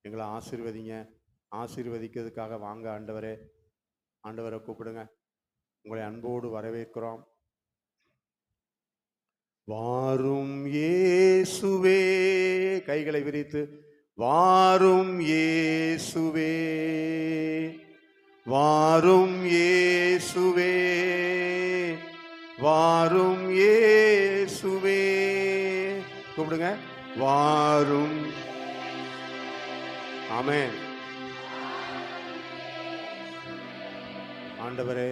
எங்களை ஆசீர்வதிங்க, ஆசீர்வதிக்கிறதுக்காக வாங்க ஆண்டவரே. ஆண்டவரை கூப்பிடுங்க. உங்களை அன்போடு வரவேற்கிறோம். வாரும் இயேசுவே, கைகளை விரித்து வாரும் இயேசுவே, வாரும் இயேசுவே, வாரும் இயேசுவே. கூப்பிடுங்க, வாரும். ஆமென். ஆண்டவரே,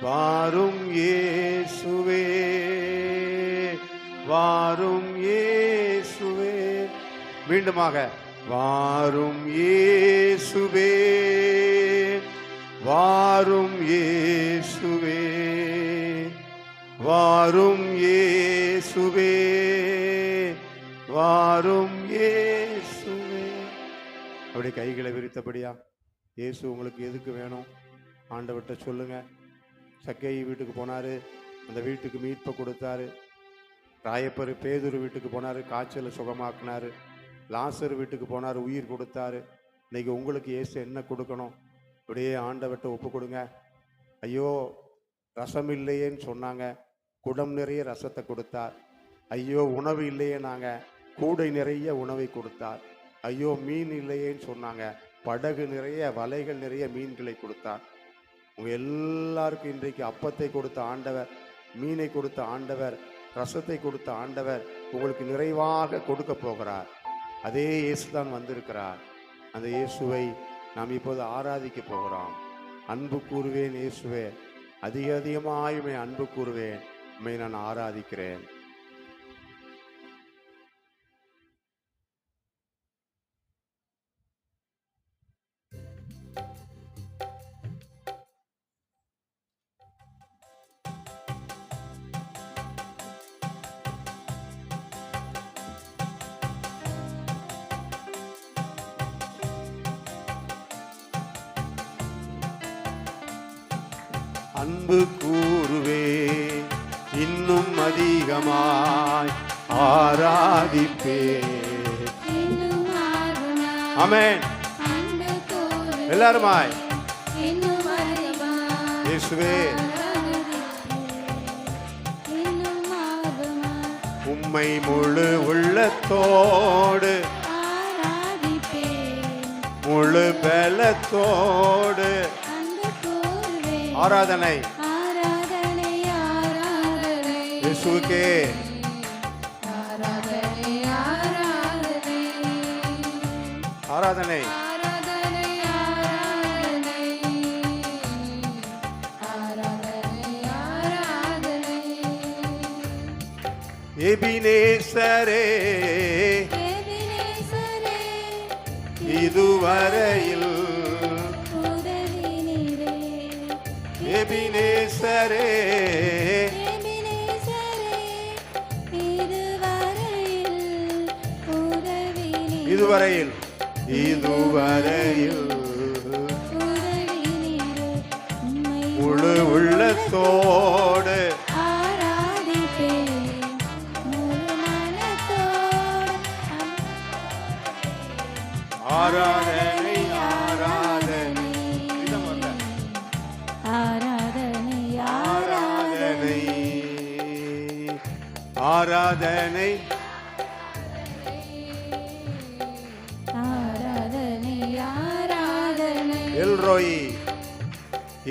வாரும் இயேசுவே, வாரும் இயேசுவே. மீண்டுமாக, வாரும் இயேசுவே, வாரும் இயேசுவே, வாரும் இயேசுவே, வாரும் இயேசுவே. அப்படி கைகளை விரித்தபடியா, இயேசு உங்களுக்கு எதுக்கு வேணும் ஆண்டவர்கிட்ட சொல்லுங்க. சக்கேயு வீட்டுக்கு போனாரு, அந்த வீட்டுக்கு மீட்பை கொடுத்தாரு. ராயப்பர் பேதுரு வீட்டுக்கு போனாரு, காய்ச்சலை சுகமாக்குனாரு. லாசர் வீட்டுக்கு போனார், உயிர் கொடுத்தாரு. இன்னைக்கு உங்களுக்கு இயேசு என்ன கொடுக்கணும்? அப்படியே ஆண்டவர்கிட்ட ஒப்பு கொடுங்க. ஐயோ ரசம் இல்லையேன்னு சொன்னாங்க, குடம் நிறைய ரசத்தை கொடுத்தார். ஐயோ உணவு இல்லையே நாங்கள், கூடை நிறைய உணவை கொடுத்தார். ஐயோ மீன் இல்லையேன்னு சொன்னாங்க, படகு நிறைய வலைகள் நிறைய மீன்களை கொடுத்தார். உங்கள் எல்லாருக்கும் இன்றைக்கு அப்பத்தை கொடுத்த ஆண்டவர், மீனை கொடுத்த ஆண்டவர், ரசத்தை கொடுத்த ஆண்டவர் உங்களுக்கு நிறைவாக கொடுக்க போகிறார். அதே இயேசு தான் வந்திருக்கிறார். அந்த இயேசுவை நாம் இப்போது ஆராதிக்க போகிறோம். அன்பு கூறுவேன் இயேசுவே, அதிக அதிகமாய் உம்மை அன்பு கூறுவேன், உம்மை நான் ஆராதிக்கிறேன். அன்பு கூறுவே, இன்னும் அதிகமாய் ஆராதிப்பே. ஆமென். எல்லாருமாய் இயேசுவே, உம்மை முழு உள்ளத்தோடு முழு பலத்தோடு ஆராதனை இயேசுவுக்கே. ஆராதனை எபினேசரே, இதுவரையில் எபினேசரே, இதுவரையில் இதுவரையில் முழு உள்ளத்தோடு ஆராதனை ஆராதனை ஆராதனை ஆராதனை ஆராதனை ஆராதனை. எல்ரோயி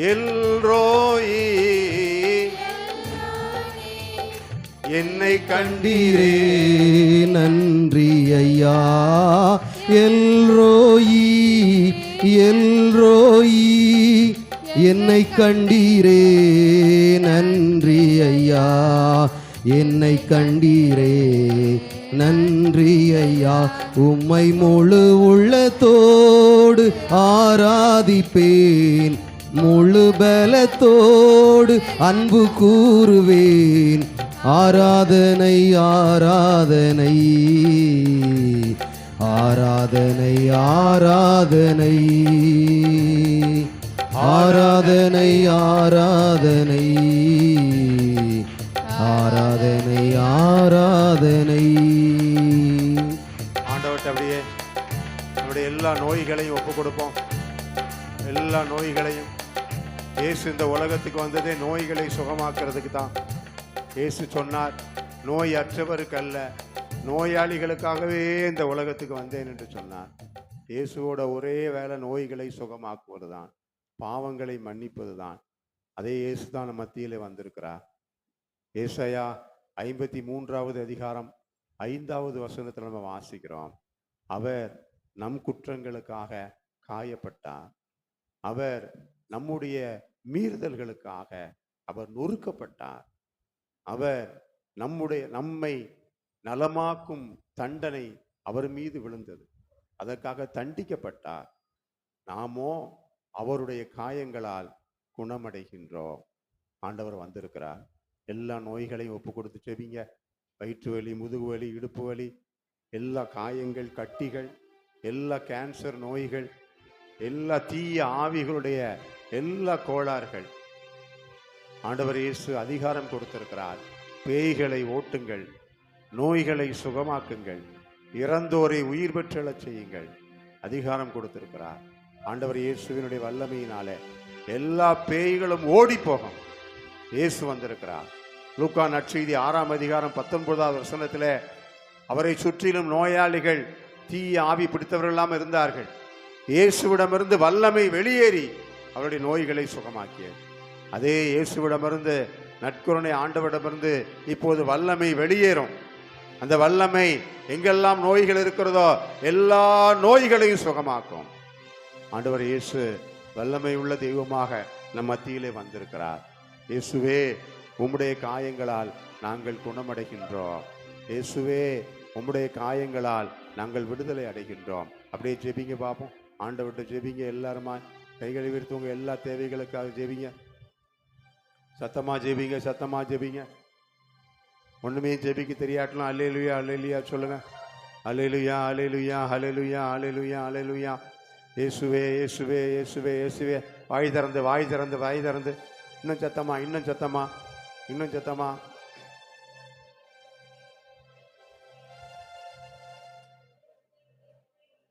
எல்ரோயி, என்னை கண்டீரே நன்றி ஐயா. எல்ரோயி எல்ரோயி, என்னை கண்டீரே நன்றி ஐயா. என்னை கண்டீரே நன்றி ஐயா. உம்மை முழு உள்ளத்தோடு ஆராதிப்பேன், முழு பலத்தோடு அன்பு கூறுவேன். ஆராதனை ஆராதனை ஆராதனை ஆராதனை ஆராதனை ஆராதனை ஆராதனை ஆராதனை. ஆண்டவர்கிட்ட அப்படியே நம்முடைய எல்லா நோய்களையும் ஒப்பு கொடுப்போம். எல்லா நோய்களையும், இயேசு இந்த உலகத்துக்கு வந்ததே நோய்களை சுகமாக்குறதுக்கு தான். இயேசு சொன்னார், நோயற்றவருக்கு அல்ல, நோயாளிகளுக்காகவே இந்த உலகத்துக்கு வந்தேன் என்று சொன்னார். இயேசுவோட ஒரே வேலை நோய்களை சுகமாக்குவது தான், பாவங்களை மன்னிப்பது தான். அதே இயேசு தான் நம்ம மத்தியிலே வந்திருக்கிறார். ஏசாயா 53வது அதிகாரம் 5வது வசனத்தில் நம்ம வாசிக்கிறோம். அவர் நம் குற்றங்களுக்காக காயப்பட்டார், அவர் நம்முடைய மீறுதல்களுக்காக அவர் நொறுக்கப்பட்டார், அவர் நம்மை நலமாக்கும் தண்டனை அவர் மீது விழுந்தது, அதற்காக தண்டிக்கப்பட்டார். நாமோ அவருடைய காயங்களால் குணமடைகின்றோம். ஆண்டவர் வந்திருக்கிறார். எல்லா நோய்களையும் ஒப்பு கொடுத்து செபிங்க. வயிற்று வலி, முதுகு வலி, இடுப்பு வலி, எல்லா காயங்கள், கட்டிகள், எல்லா கேன்சர் நோய்கள், எல்லா தீய ஆவிகளுடைய எல்லா கோளாறுகள், ஆண்டவர் இயேசு அதிகாரம் கொடுத்திருக்கிறார். பேய்களை ஓட்டுங்கள், நோய்களை சுகமாக்குங்கள், இறந்தோரை உயிர் பெற்றெழச் செய்யுங்கள். அதிகாரம் கொடுத்திருக்கிறார். ஆண்டவர் இயேசுவினுடைய வல்லமையினாலே எல்லா பேய்களும் ஓடி போகும். இயேசு வந்திருக்கிறார். லூக்கா நற்செய்தி 6ஆம் அதிகாரம் 19வது வசனத்திலே அவரை சுற்றிலும் நோயாளிகள், தீய ஆவி பிடித்தவர்களெல்லாம் இருந்தார்கள். இயேசுவிடமிருந்து வல்லமை வெளியேறி அவருடைய நோய்களை சுகமாக்கியது. அதே இயேசுவிடமிருந்து, நற்கருணை ஆண்டவரிடமிருந்து இப்போது வல்லமை வெளியேறும். அந்த வல்லமை எங்கெல்லாம் நோய்கள் இருக்கிறதோ எல்லா நோய்களையும் சுகமாக்கும். ஆண்டவர் இயேசு வல்லமை உள்ள தெய்வமாக நம் மத்தியிலே வந்திருக்கிறார். இயேசுவே, உம்முடைய காயங்களால் நாங்கள் குணமடைகின்றோம். இயேசுவே, உம்முடைய காயங்களால் நாங்கள் விடுதலை அடைகின்றோம். அப்படியே ஜெபிங்க பார்ப்போம். ஆண்டவர்கிட்ட ஜெபிங்க. எல்லாருமா கைகளை விரித்தவங்க எல்லா தேவைகளுக்காக ஜெபிங்க. சத்தமா ஜெபிங்க, சத்தமா ஜெபிங்க. ஒண்ணுமே ஜெபிக்க தெரியாட்டலாம் அல்லேலூயா அல்லேலூயா சொல்லுங்க. அல்லேலூயா அல்லேலூயா அல்லேலூயா அல்லேலூயா அல்லேலூயா. இயேசுவே இயேசுவே இயேசுவே இயேசுவே. வாய் திறந்து வாய் திறந்து வாய் திறந்து. இன்னும் சத்தமா, இன்னும் சத்தமா, இன்னும் சத்தமா.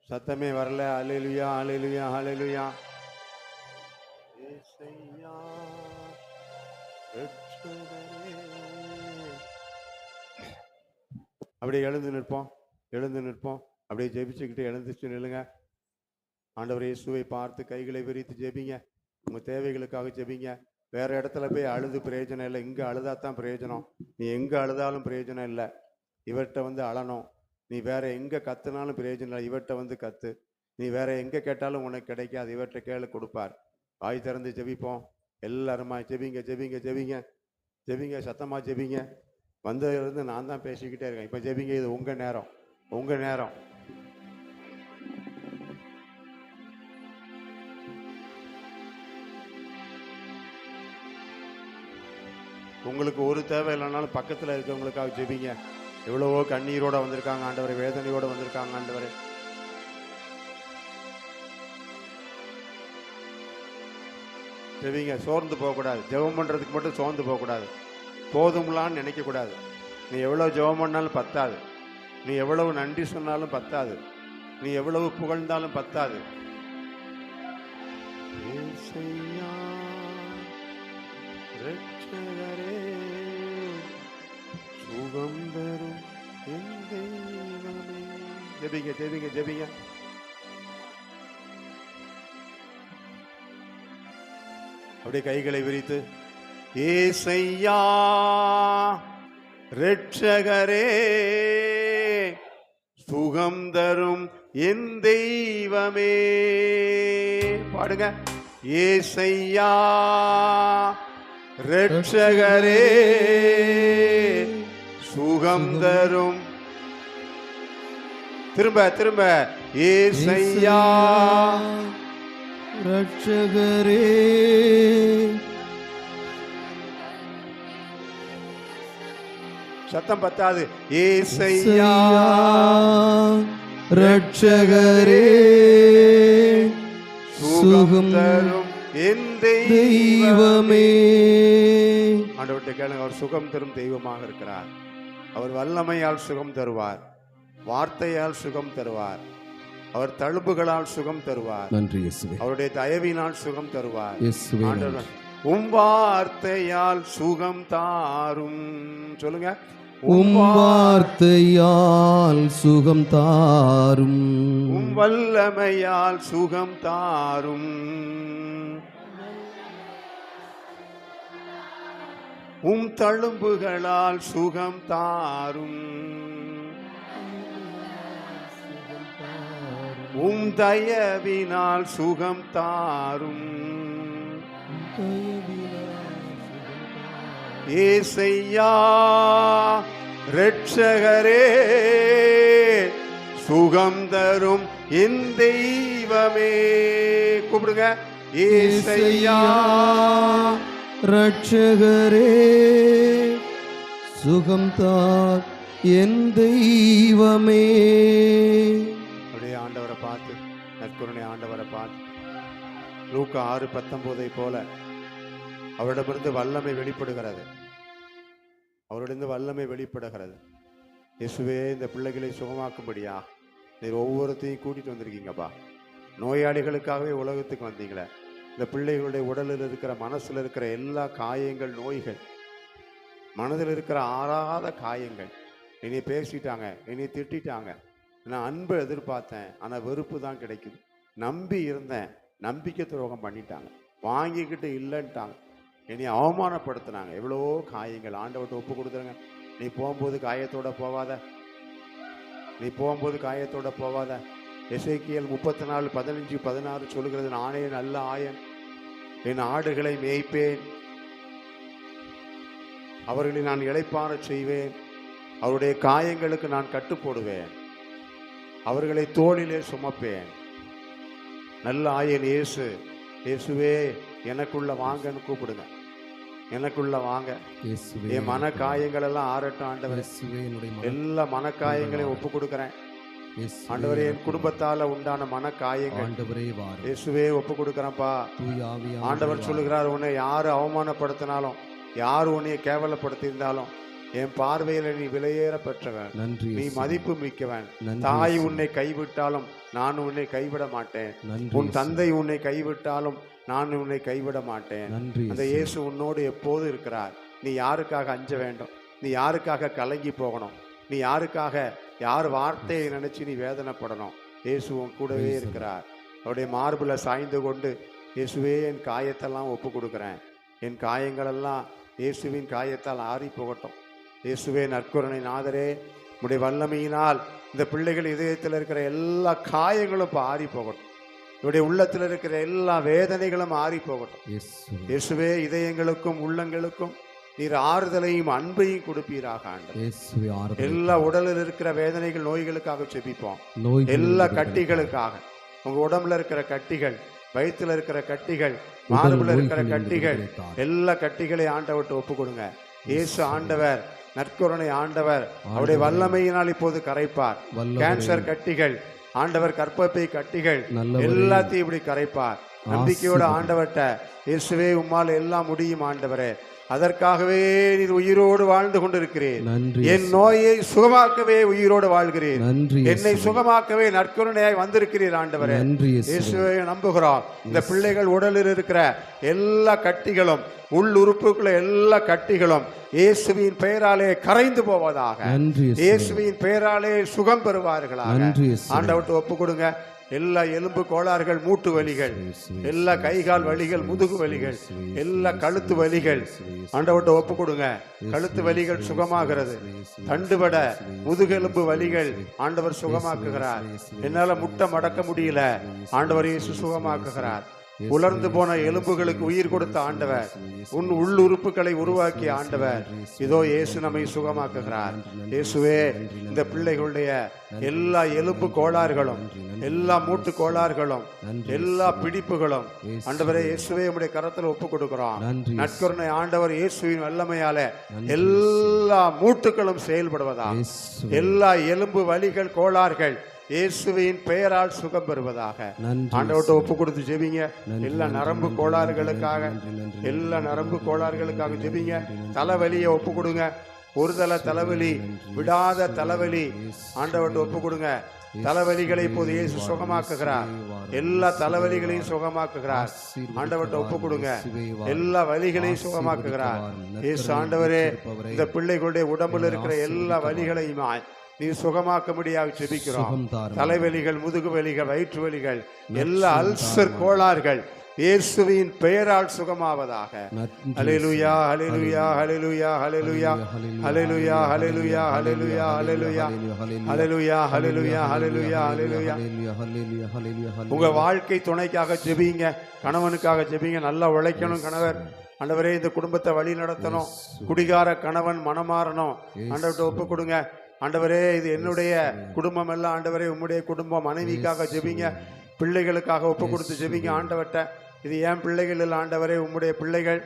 சத்தமே வரல. அல்லேலூயா அல்லேலூயா அல்லேலூயா. இயேசையா அப்படியே எழுந்து நிற்போம், எழுந்து நிற்போம். அப்படியே ஜெபிச்சுக்கிட்டு எழுந்துச்சு நில்லுங்க. ஆண்டவர் இயேசுவை பார்த்து கைகளை விரித்து ஜெபிங்க. உங்கள் தேவைகளுக்காக ஜெபிங்க. வேற இடத்துல போய் அழுது பிரயோஜனம் இல்லை. இங்கே அழுதாதான் பிரயோஜனம். நீ எங்கே அழுதாலும் பிரயோஜனம் இல்லை. இவர்கிட்ட வந்து அழணும். நீ வேற எங்கே கத்துனாலும் பிரயோஜனம் இல்லை. இவர்கிட்ட வந்து கத்து. நீ வேற எங்கே கேட்டாலும் உனக்கு கிடைக்காது. இவர்கிட்ட கேளு, கொடுப்பார். வாய் திறந்து ஜெபிப்போம். எல்லாருமா ஜெபிங்க ஜெபிங்க ஜெபிங்க ஜெபிங்க. சத்தமா ஜெபிங்க. வந்ததுலேருந்து நான் தான் பேசிக்கிட்டே இருக்கேன். இப்போ ஜெபிங்க. இது உங்கள் நேரம், உங்கள் நேரம். உங்களுக்கு ஒரு தேவை இல்லைனாலும் பக்கத்தில் இருக்கிறவங்களுக்காக ஜெபிங்க. எவ்வளவோ கண்ணீரோட வந்திருக்காங்க ஆண்டவரே, வேதனையோடு வந்திருக்காங்க ஆண்டவரே. ஜெபிங்க. சோர்ந்து போகக்கூடாது. ஜெபம் பண்ணுறதுக்கு மட்டும் சோர்ந்து போகக்கூடாது. போதும்லான்னு நினைக்கக்கூடாது. நீ எவ்வளோ ஜெபம் பண்ணாலும் பத்தாது. நீ எவ்வளவு நன்றி சொன்னாலும் பத்தாது. நீ எவ்வளவு புகழ்ந்தாலும் பத்தாது. ஜெபிங்க ஜெபிங்க ஜெபிங்க. அப்படியே கைகளை விரித்து, ஏசையா இரட்சகரே, சுகம் தரும் என் தெய்வமே. பாடுங்க. ஏசையா இரட்சகரே, சுகம் தரும். திரும்ப திரும்ப. ஏசையா இரட்சகரே, சத்தம் பத்தாது. ஏசையா இரட்சகரே, சுகம் தரும் என் தெய்வமே. ஆண்டவர்கிட்ட கேளுங்க. அவர் சுகம் தரும் தெய்வமாக இருக்கிறார். அவர் வல்லமையால் சுகம் தருவார். வார்த்தையால் சுகம் தருவார். அவர் தழும்புகளால் சுகம் தருவார். நன்றி இயேசுவே. அவருடைய தயவினால் சுகம் தருவார். இயேசுவே ஆண்டவர் உம் வார்த்தையால் சுகம் தாரும். சொல்லுங்க. உம் வார்த்தையால் சுகம் தாரும். உம் வல்லமையால் சுகம் தாரும். உம் தழும்புகளால் சுகம் தாரும். உம் தயவினால் சுகம் தாரும். ஏசையா இரட்சகரே, சுகம் தரும் என் தெய்வமே. கூப்பிடுங்க. ஏசையா இரட்சகரே, சுகம் தார் என் தெய்வமே. அப்படியே ஆண்டவரை பார்த்து, நற்கருணை ஆண்டவரை பார்த்து, லூக்கா 6:19 போல அவரிடமிருந்து வல்லமை வெளிப்படுகிறது. அவரிடமிருந்து வல்லமை வெளிப்படுகிறது. இயேசுவே, இந்த பிள்ளைகளை சுகமாக்கும்படியா நீர் ஒவ்வொருத்தையும் கூட்டிட்டு வந்திருக்கீங்கப்பா. நோயாளிகளுக்காகவே உலகத்துக்கு வந்தீங்களே. இந்த பிள்ளைகளுடைய உடலில் இருக்கிற, மனசில் இருக்கிற எல்லா காயங்கள், நோய்கள், மனதில் இருக்கிற ஆறாத காயங்கள், என்னை பேசிட்டாங்க, என்னை திட்டாங்க, நான் அன்பை எதிர்பார்த்தேன், ஆனால் வெறுப்பு தான் கிடைக்குது. நம்பி இருந்தேன், நம்பிக்கை துரோகம் பண்ணிட்டாங்க, வாங்கிக்கிட்டு இல்லைன்ட்டாங்க, என்னை அவமானப்படுத்தினாங்க. எவ்வளவோ காயங்கள். ஆண்டவர்கிட்ட ஒப்பு கொடுத்துருங்க. நீ போகும்போது காயத்தோட போவாத, நீ போகும்போது காயத்தோட போவாத. எசேக்கியேல் 34:15-16 சொல்லுகிறது, நானே நல்ல ஆயன், என் ஆடுகளை மேய்ப்பேன், அவர்களை நான் இளைப்பாறச் செய்வேன், அவருடைய காயங்களுக்கு நான் கட்டு போடுவேன், அவர்களை தோளிலே சுமப்பேன். நல்ல ஆயன் இயேசு. இயேசுவே, எனக்குள்ள வாங்கன்னு கூப்பிடுங்க. எனக்குள்ள வாங்க. என் மன காயங்கள் எல்லாம் ஆறட்டும் ஆண்டவரே. எல்லா மன காயங்களையும் ஒப்பு கொடுக்கிறேன் ஆண்டவரே. என் குடும்பத்தால உண்டான மன காயங்கள் இயேசுவே ஒப்பு கொடுக்கிறேன்ப்பா. ஆண்டவர் சொல்லுகிறார், உன்னை யாரு அவமானப்படுத்தினாலும், யாரு உன்னை கேவலப்படுத்தியிருந்தாலும், என் பார்வையில நீ விலையேற பெற்றவன், நீ மதிப்பு மிக்கவன். தாய் உன்னை கைவிட்டாலும் நான் உன்னை கைவிட மாட்டேன். உன் தந்தை உன்னை கைவிட்டாலும் நான் உன்னை கைவிட மாட்டேன். அந்த இயேசு உன்னோடு எப்போது இருக்கிறார். நீ யாருக்காக அஞ்ச வேண்டும்? நீ யாருக்காக கலங்கி போகணும்? நீ யாருக்காக, யார் வார்த்தையை நினைச்சு நீ வேதனைப்படணும்? இயேசு உன் கூடவே இருக்கிறார். அவருடைய மார்பில் சாய்ந்து கொண்டு, இயேசுவே, என் காயத்தெல்லாம் ஒப்பு கொடுக்குறேன், என் காயங்களெல்லாம் இயேசுவின் காயத்தால் ஆறி போகட்டும். இயேசுவே, நற்கருணை நாதரே, உடைய வல்லமையினால் இந்த பிள்ளைகள் இதயத்தில் இருக்கிற எல்லா காயங்களும் இப்போ ஆறி போகட்டும். இவருடைய உள்ளத்தில் இருக்கிற எல்லா வேதனைகளும் ஆறி போகட்டும். இயேசுவே, இதயங்களுக்கும் உள்ளங்களுக்கும் நீர் ஆறுதலையும் அன்பையும் கொடுப்பீராக ஆண்டவர். எல்லா உடலில் இருக்கிற வேதனைகள், நோய்களுக்காக செபிப்போம். எல்லா கட்டிகளுக்காக, உங்க உடம்புல இருக்கிற கட்டிகள், வயிற்றுல இருக்கிற கட்டிகள், மார்புல இருக்கிற கட்டிகள், எல்லா கட்டிகளை ஆண்டவர்கிட்ட ஒப்பு கொடுங்க. இயேசு ஆண்டவர், நற்கருணை ஆண்டவர், அவருடைய வல்லமையினால் இப்போது கரைப்பார். கேன்சர் கட்டிகள், ஆண்டவர் கர்ப்பப்பை கட்டிகள் எல்லாத்தையும் இப்படி கரைப்பார். நம்பிக்கையோட ஆண்டவர்கிட்ட, இயேசுவே, உம்மால் எல்லாம் முடியும் ஆண்டவரே, அதற்காகவே நீர் உயிரோடு வாழ்ந்து கொண்டிருக்கிறேன். என் நோயை சுகமாக்கவே உயிரோடு வாழ்கிறேன். என்னை சுகமாக்கவே நற்கருணையாய் வந்திருக்கிறீர் ஆண்டவரே. இயேசுவை நம்புகிறோம். இந்த பிள்ளைகள் உடலில் இருக்கிற எல்லா கட்டிகளும், உள் உறுப்புக்குள்ள எல்லா கட்டிகளும் இயேசுவின் பெயராலே கரைந்து போவதாக. இயேசுவின் பெயராலே சுகம் பெறுவார்களாக. ஆண்டவர்கிட்ட ஒப்பு கொடுங்க. எல்லா எலும்பு கோளாறுகள், மூட்டு வலிகள், எல்லா கைகால் வலிகள், முதுகு வலிகள், எல்லா கழுத்து வலிகள் ஆண்டவர்கிட்ட ஒப்பு கொடுங்க. கழுத்து வலிகள் சுகமாகிறது. தண்டுபட முதுகெலும்பு வலிகள் ஆண்டவர் சுகமாக்குகிறார். என்னால முட்டை மடக்க முடியல, ஆண்டவர் இயேசு சுகமாக்குகிறார். உலர்ந்து போன எலும்புகளுக்கு உயிர் கொடுத்த ஆண்டவர், உன் உள்ளுறுப்புகளை உருவாக்கிய ஆண்டவர், இதோ இயேசு நம்மை சுகமாக்குகிறார். இயேசுவே, இந்த பிள்ளைகளுடைய எல்லா எலும்பு கோளாறுகளும், எல்லா மூட்டு கோளாறுகளும், எல்லா பிடிப்புகளும் ஆண்டவரே இயேசுவே உம்முடைய கரத்தில் ஒப்பு கொடுக்கிறோம். நற்கருணை ஆண்டவர் இயேசுவின் வல்லமையால எல்லா மூட்டுகளும் செயல்படுவதாக, எல்லா எலும்பு வலிகள், கோளாறுகள் இயேசுவின் பெயரால் சுகம் பெறுவதாக. ஆண்டவர்கிட்ட ஒப்பு கொடுத்து ஜெபிங்க. எல்லா நரம்பு கோளாறுகளுக்காக, எல்லா நரம்பு கோளாறுகளுக்காக ஜெபிங்க. தலைவலியை ஒப்பு கொடுங்க. ஒருதல தலைவலி, விடாத தலைவலி, ஆண்டவர்கிட்ட ஒப்பு கொடுங்க. தலைவலிகளை இப்போது இயேசு சுகமாக்குகிறார். எல்லா தலைவலிகளையும் சுகமாக்குகிறார். ஆண்டவர்கிட்ட ஒப்பு கொடுங்க. எல்லா வலிகளையும் சுகமாக்குகிறார் இயேசு. ஆண்டவரே, இந்த பிள்ளைகளுடைய உடம்புல இருக்கிற எல்லா வலிகளையும் நீ சுகமாக்க முடியாது ஜெபிக்கிறோம். தலைவலிகள், முதுகு வலிகள், வயிற்று வலிகள், எல்லா அல்சர் கோளாறுகள் இயேசுவின் பெயரால் சுகமாவதாக. ஹல்லேலூயா, ஹல்லேலூயா, ஹல்லேலூயா, ஹல்லேலூயா, ஹல்லேலூயா, ஹல்லேலூயா, ஹல்லேலூயா, ஹல்லேலூயா, ஹல்லேலூயா, ஹல்லேலூயா, ஹல்லேலூயா, ஹல்லேலூயா. உங்க வாழ்க்கை துணைக்காக ஜெபிங்க, கணவனுக்காக ஜெபிங்க. நல்லா உழைக்கணும் கணவர். ஆண்டவரே, இந்த குடும்பத்தை வழி நடத்தணும். குடிகார கணவன் மனமாறணும். ஆண்டவர்கிட்ட ஒப்பு கொடுங்க. ஆண்டவரே, இது என்னுடைய குடும்பம் எல்லாம். ஆண்டவரே, உம்முடைய குடும்பம். மனைவிக்காக ஜெபிங்க, பிள்ளைகளுக்காக ஒப்பு கொடுத்து ஜெபிங்க ஆண்டவர்கிட்ட. இது ஏன் பிள்ளைகள் இல்லை ஆண்டவரே, உம்முடைய பிள்ளைகள்.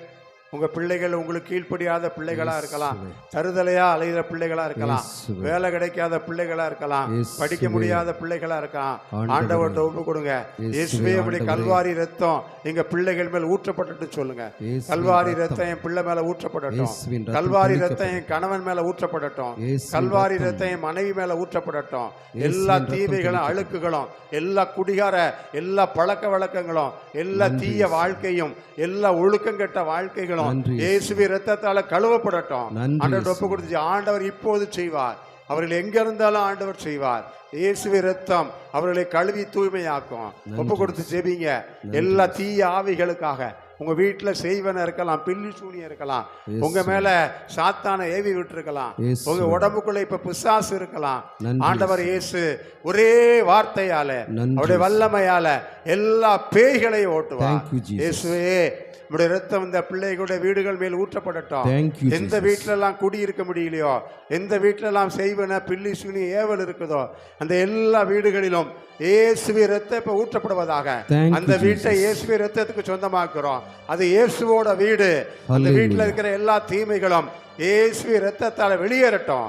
உங்க பிள்ளைகள் உங்களுக்கு கீழ்ப்படியாத பிள்ளைகளா இருக்கலாம், தருதலையா அலைகிற பிள்ளைகளா இருக்கலாம், வேலை கிடைக்காத பிள்ளைகளா இருக்கலாம், படிக்க முடியாத பிள்ளைகளா இருக்கலாம். ஆண்டவர்கிட்ட ஒப்பு கொடுங்க. இயேசுவே, அப்படி கல்வாரி ரத்தம் எங்க பிள்ளைகள் மேல் ஊற்றப்பட்டு சொல்லுங்க. கல்வாரி ரத்தம் என் பிள்ளை மேல ஊற்றப்படட்டும். கல்வாரி ரத்தம் என் கணவன் மேல ஊற்றப்படட்டும். கல்வாரி ரத்தம் என் மனைவி மேல ஊற்றப்படட்டும். எல்லா தீமைகளும், அழுக்குகளும், எல்லா குடிகார, எல்லா பழக்க வழக்கங்களும், எல்லா தீய வாழ்க்கையும், எல்லா ஒழுக்கங்கெட்ட வாழ்க்கைகளும் இயேசுவின் இரத்தத்தால கழுவப்படட்டும். ஆண்டவர் ஒப்பு கொடுத்து ஆண்டவர் இப்போது செய்வார். அவர்கள் எங்க இருந்தாலும் ஆண்டவர் செய்வார். இயேசுவின் இரத்தம் அவர்களை கழுவி தூய்மையாக்கும். ஒப்பு கொடுத்து ஜெபிங்க. எல்லா தீய ஆவிகளுக்காக உங்க வீட்டுல செய்வன இருக்கலாம், பில்லி சூனியம் இருக்கலாம், உங்க மேல சாத்தான ஏவி விட்டு இருக்கலாம், உங்க உடம்புக்குள்ள இப்ப பிசாசு இருக்கலாம். ஆண்டவர் இயேசு ஒரே வார்த்தையால, அவருடைய வல்லமையால எல்லா பேய்களையும் ஓட்டுவார். இயேசுவே, உடைய ரத்தம் இந்த பிள்ளைகளுடைய வீடுகள் மேல் ஊற்றப்படட்டும். எந்த வீட்டுல எல்லாம் குடியிருக்க முடியலையோ, எந்த வீட்டுல எல்லாம் செய்வன பில்லி சுனி ஏவல் இருக்குதோ, அந்த எல்லா வீடுகளிலும் இயேசுவி ரத்தம் இப்ப ஊற்றப்படுவதாக. அந்த வீட்டை இயேசுவி ரத்தத்துக்கு சொந்தமாக்குறோம். அது இயேசுவோட வீடு. அந்த வீட்டுல இருக்கிற எல்லா தீமைகளும் இயேசுவி ரத்தத்தால வெளியேறட்டும்.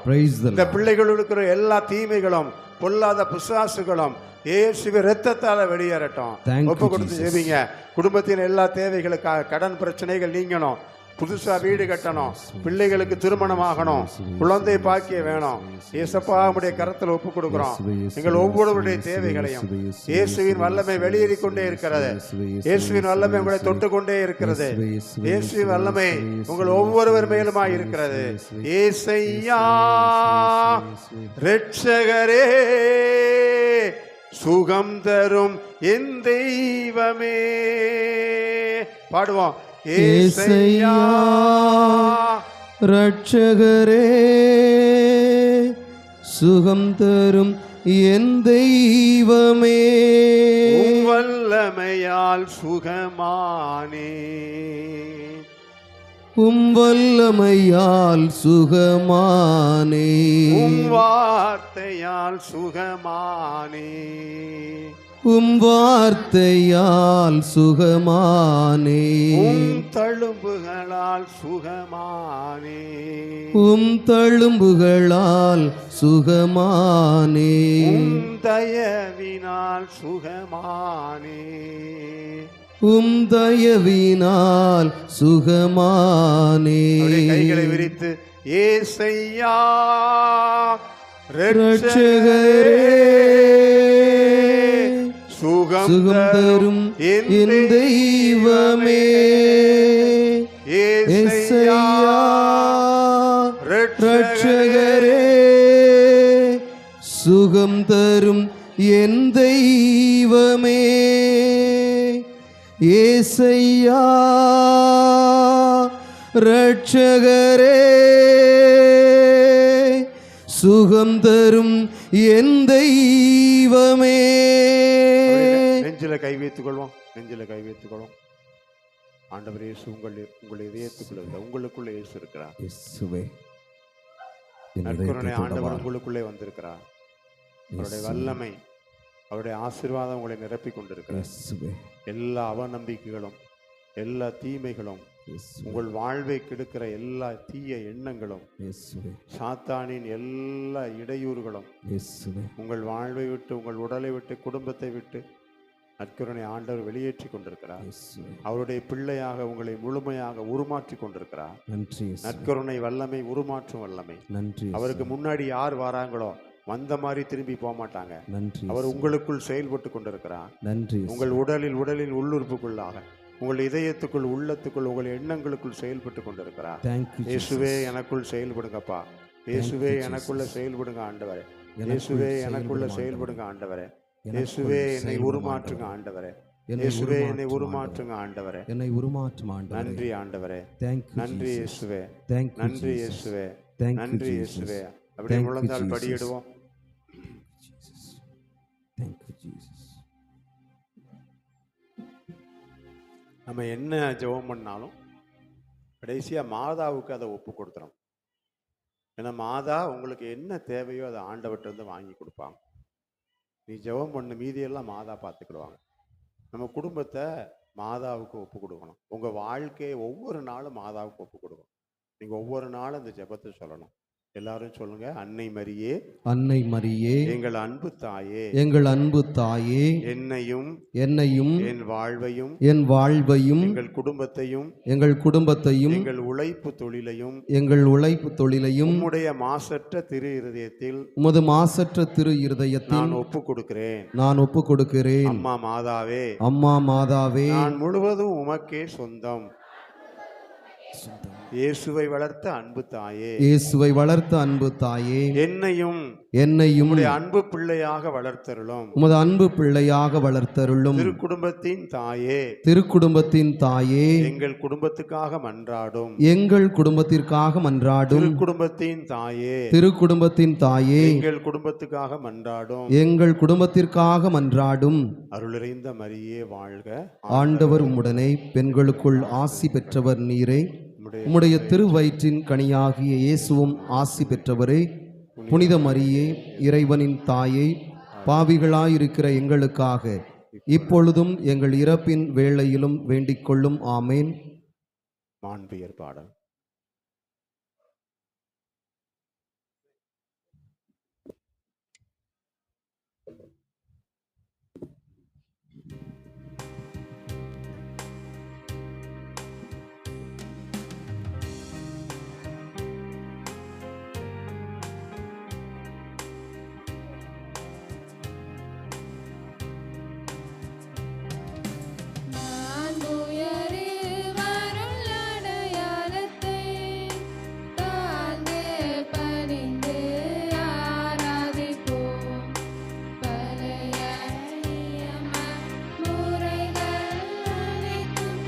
இந்த பிள்ளைகள் இருக்கிற எல்லா தீமைகளும், பொல்லாத பிசாசுகளும் இயேசுவின் இரத்தத்தால வெளியேறட்டும். ஒப்பு கொடுத்து ஜெபிங்க. குடும்பத்தின் எல்லா தேவைகளுக்காக, கடன் பிரச்சனைகள் நீங்கணும், புதுசா வீடு கட்டணும், பிள்ளைகளுக்கு திருமணம் ஆகணும், குழந்தை பாக்கிய வேணும். இயேசப்பா, உம்முடைய கரத்தில் ஒப்பு கொடுக்கிறோம். எங்கள் ஒவ்வொருவருடைய தேவைகளையும். இயேசுவின் வல்லமை வெளியேறிக் கொண்டே இருக்கிறது. இயேசுவின் வல்லமை உங்களை தொட்டு கொண்டே இருக்கிறது. இயேசுவின் வல்லமை உங்கள் ஒவ்வொருவர் மேலுமாய் இருக்கிறது. இயேசையா, இரட்சகரே, சுகம் தரும் என் தெய்வமே. பாடுவோம். ஏசையா, இரட்சகரே, சுகம் தரும் என் தெய்வமே. வல்லமையால் சுகமானே, வல்லமையால் சுகமானே, வார்த்தையால் சுகமானே, வார்த்தையால் சுகமானே, தழும்புகளால் சுகமானே, தழும்புகளால் சுகமானே, தயவினால் சுகமானே, தயவினால் சுகமானே. கைகளை விரித்து ஏசையா, இரட்சகரே, சுகம் தரும் என் தெய்வமே. ஏசையா, இரட்சகரே, சுகம் தரும் என் தெய்வமே. ஏசையா, இரட்சகரே, சுகம் தரும் என் தெய்வமே. நெஞ்சில கை வைத்துக் கொள்வோம். நெஞ்சில கை வைத்துக் கொள்வோம். ஆண்டவர் இயேசு உங்கள் இதயத்துக்குள்ள இல்லை, உங்களுக்குள்ள இயேசு இருக்கிறார். நற்கருணை ஆண்டவர் உங்களுக்குள்ளே வந்திருக்கிறார். அவருடைய வல்லமை, அவருடைய ஆசீர்வாதம் உங்களை நிரப்பி கொண்டிருக்கிறார். எல்லா அவநம்பிக்கைகளும், எல்லா தீமைகளும், உங்கள் வாழ்வை கெடுக்கிற எல்லா தீய எண்ணங்களும், சாத்தானின் எல்லா இடையூறுகளும் உங்கள் வாழ்வை விட்டு, உங்கள் உடலை விட்டு, குடும்பத்தை விட்டு, நற்கருணை ஆண்டவர் வெளியேற்றி கொண்டிருக்கிறார். இயேசுவே. அவருடைய பிள்ளையாக உங்களை முழுமையாக உருமாற்றி கொண்டிருக்கிறார். நன்றி இயேசுவே. நற்கருணை வல்லமை, உருமாற்றும் வல்லமை. நன்றி இயேசுவே. அவருக்கு முன்னாடி யார் வராங்களோ வந்த மாதிரி திரும்பி போக மாட்டாங்க. நன்றி அவர் இயேசுவே. உங்களுக்குள் செயல்பட்டு கொண்டிருக்கிறார். நன்றி இயேசுவே. உங்கள் உடலில் உள்ளுறுப்புக்குள்ளாக, உங்கள் இதயத்துக்குள், உள்ளத்துக்குள், உங்கள் எண்ணங்களுக்குள் செயல்பட்டு கொண்டிருக்கிறார். Thank you, இயேசுவே Jesus. எனக்குள் செயல்படுங்கப்பா. இயேசுவே you, எனக்குள்ள Jesus. செயல்படுங்க ஆண்டவரே. எனக்குள் இயேசுவே எனக்குள்ள செயல்படும் செயல்படுங்க ஆண்டவரே. எனக்குள் இயேசுவே என்னை செயல்படும் உருமாற்றுங்க ஆண்டவரே. ஆண்டவரே. என்னை இயேசுவே என்னை உருமாற்றும் உருமாற்றுங்க ஆண்டவரே. என்னை உருமாற்றும் ஆண்டவரே. நன்றி ஆண்டவரே. Thank you, நன்றி Jesus. இயேசுவே. Thank you, நன்றி Jesus. இயேசுவே. Thank you, நன்றி Jesus. இயேசுவே. அப்படியே Thank you, முழந்தால் Jesus. படியிடுவோம். Jesus. Thank you, Jesus. நம்ம என்ன ஜெபம் பண்ணாலும் கடைசியா மாதாவுக்கு அதை ஒப்பு கொடுத்துறோம். ஏன்னா மாதா உங்களுக்கு என்ன தேவையோ அதை ஆண்டவர்கிட்ட வந்து வாங்கி கொடுப்பாங்க. நீ ஜெபம் பண்ண மீதியெல்லாம் மாதா பார்த்துக்கிடுவாங்க. நம்ம குடும்பத்தை மாதாவுக்கு ஒப்பு கொடுக்கணும். உங்கள் வாழ்க்கையை ஒவ்வொரு நாளும் மாதாவுக்கு ஒப்பு கொடுக்கணும். நீங்கள் ஒவ்வொரு நாளும் அந்த ஜெபத்தை சொல்லணும். எல்லாரும் சொல்லுங்க. அன்னை மரியே, அன்னை மரியே, எங்கள் அன்பு தாயே, எங்கள் அன்பு தாயே, என்னையும் என்னையும் என் வாழ்வையும் என் வாழ்வையும் எங்கள் குடும்பத்தையும் எங்கள் குடும்பத்தையும் எங்கள் உழைப்பு தொழிலையும் எங்கள் உழைப்பு தொழிலையும் உம்முடைய மாசற்ற திரு இருதயத்தில் உமது மாசற்ற திரு இருதயத்தில் நான் ஒப்பு கொடுக்கிறேன். நான் ஒப்பு கொடுக்கிறேன். அம்மா மாதாவே, அம்மா மாதாவே, நான் முழுவதும் உமக்கே சொந்தம். இயேசுவை வளர்த்த அன்பு தாயே, இயேசுவை வளர்த்த அன்பு தாயே, என்னையும் என்னையும் உம்முடைய அன்பு பிள்ளையாக வளர்த்தருளும். உமது அன்பு பிள்ளையாக வளர்த்தருளும். திருக்குடும்பத்தின் தாயே, திருக்குடும்பத்தின் தாயே, எங்கள் குடும்பத்துக்காக மன்றாடும். எங்கள் குடும்பத்திற்காக மன்றாடும். திருக்குடும்பத்தின் தாயே, திருக்குடும்பத்தின் தாயே, எங்கள் குடும்பத்துக்காக மன்றாடும். எங்கள் குடும்பத்திற்காக மன்றாடும். அருளிறைந்த மரியே வாழ்க. ஆண்டவர் உம்முடனே, பெண்களுக்குள் ஆசி பெற்றவர் நீரே. உம்முடைய திருவயிற்றின் கனியாகிய இயேசுவும் ஆசி பெற்றவரே. புனித மரியே, இறைவனின் தாயே, பாவிகளாயிருக்கிற எங்களுக்காக இப்பொழுதும் எங்கள் இறப்பின் வேளையிலும் வேண்டிக் கொள்ளும். ஆமேன். மாண்பியர் பாடல். நான் உயரில் வரும் அடையாளத்தை தாழ்ந்து பணிந்து ஆராதிப்போம். பழைய நியம முறைகள் அனைத்தும்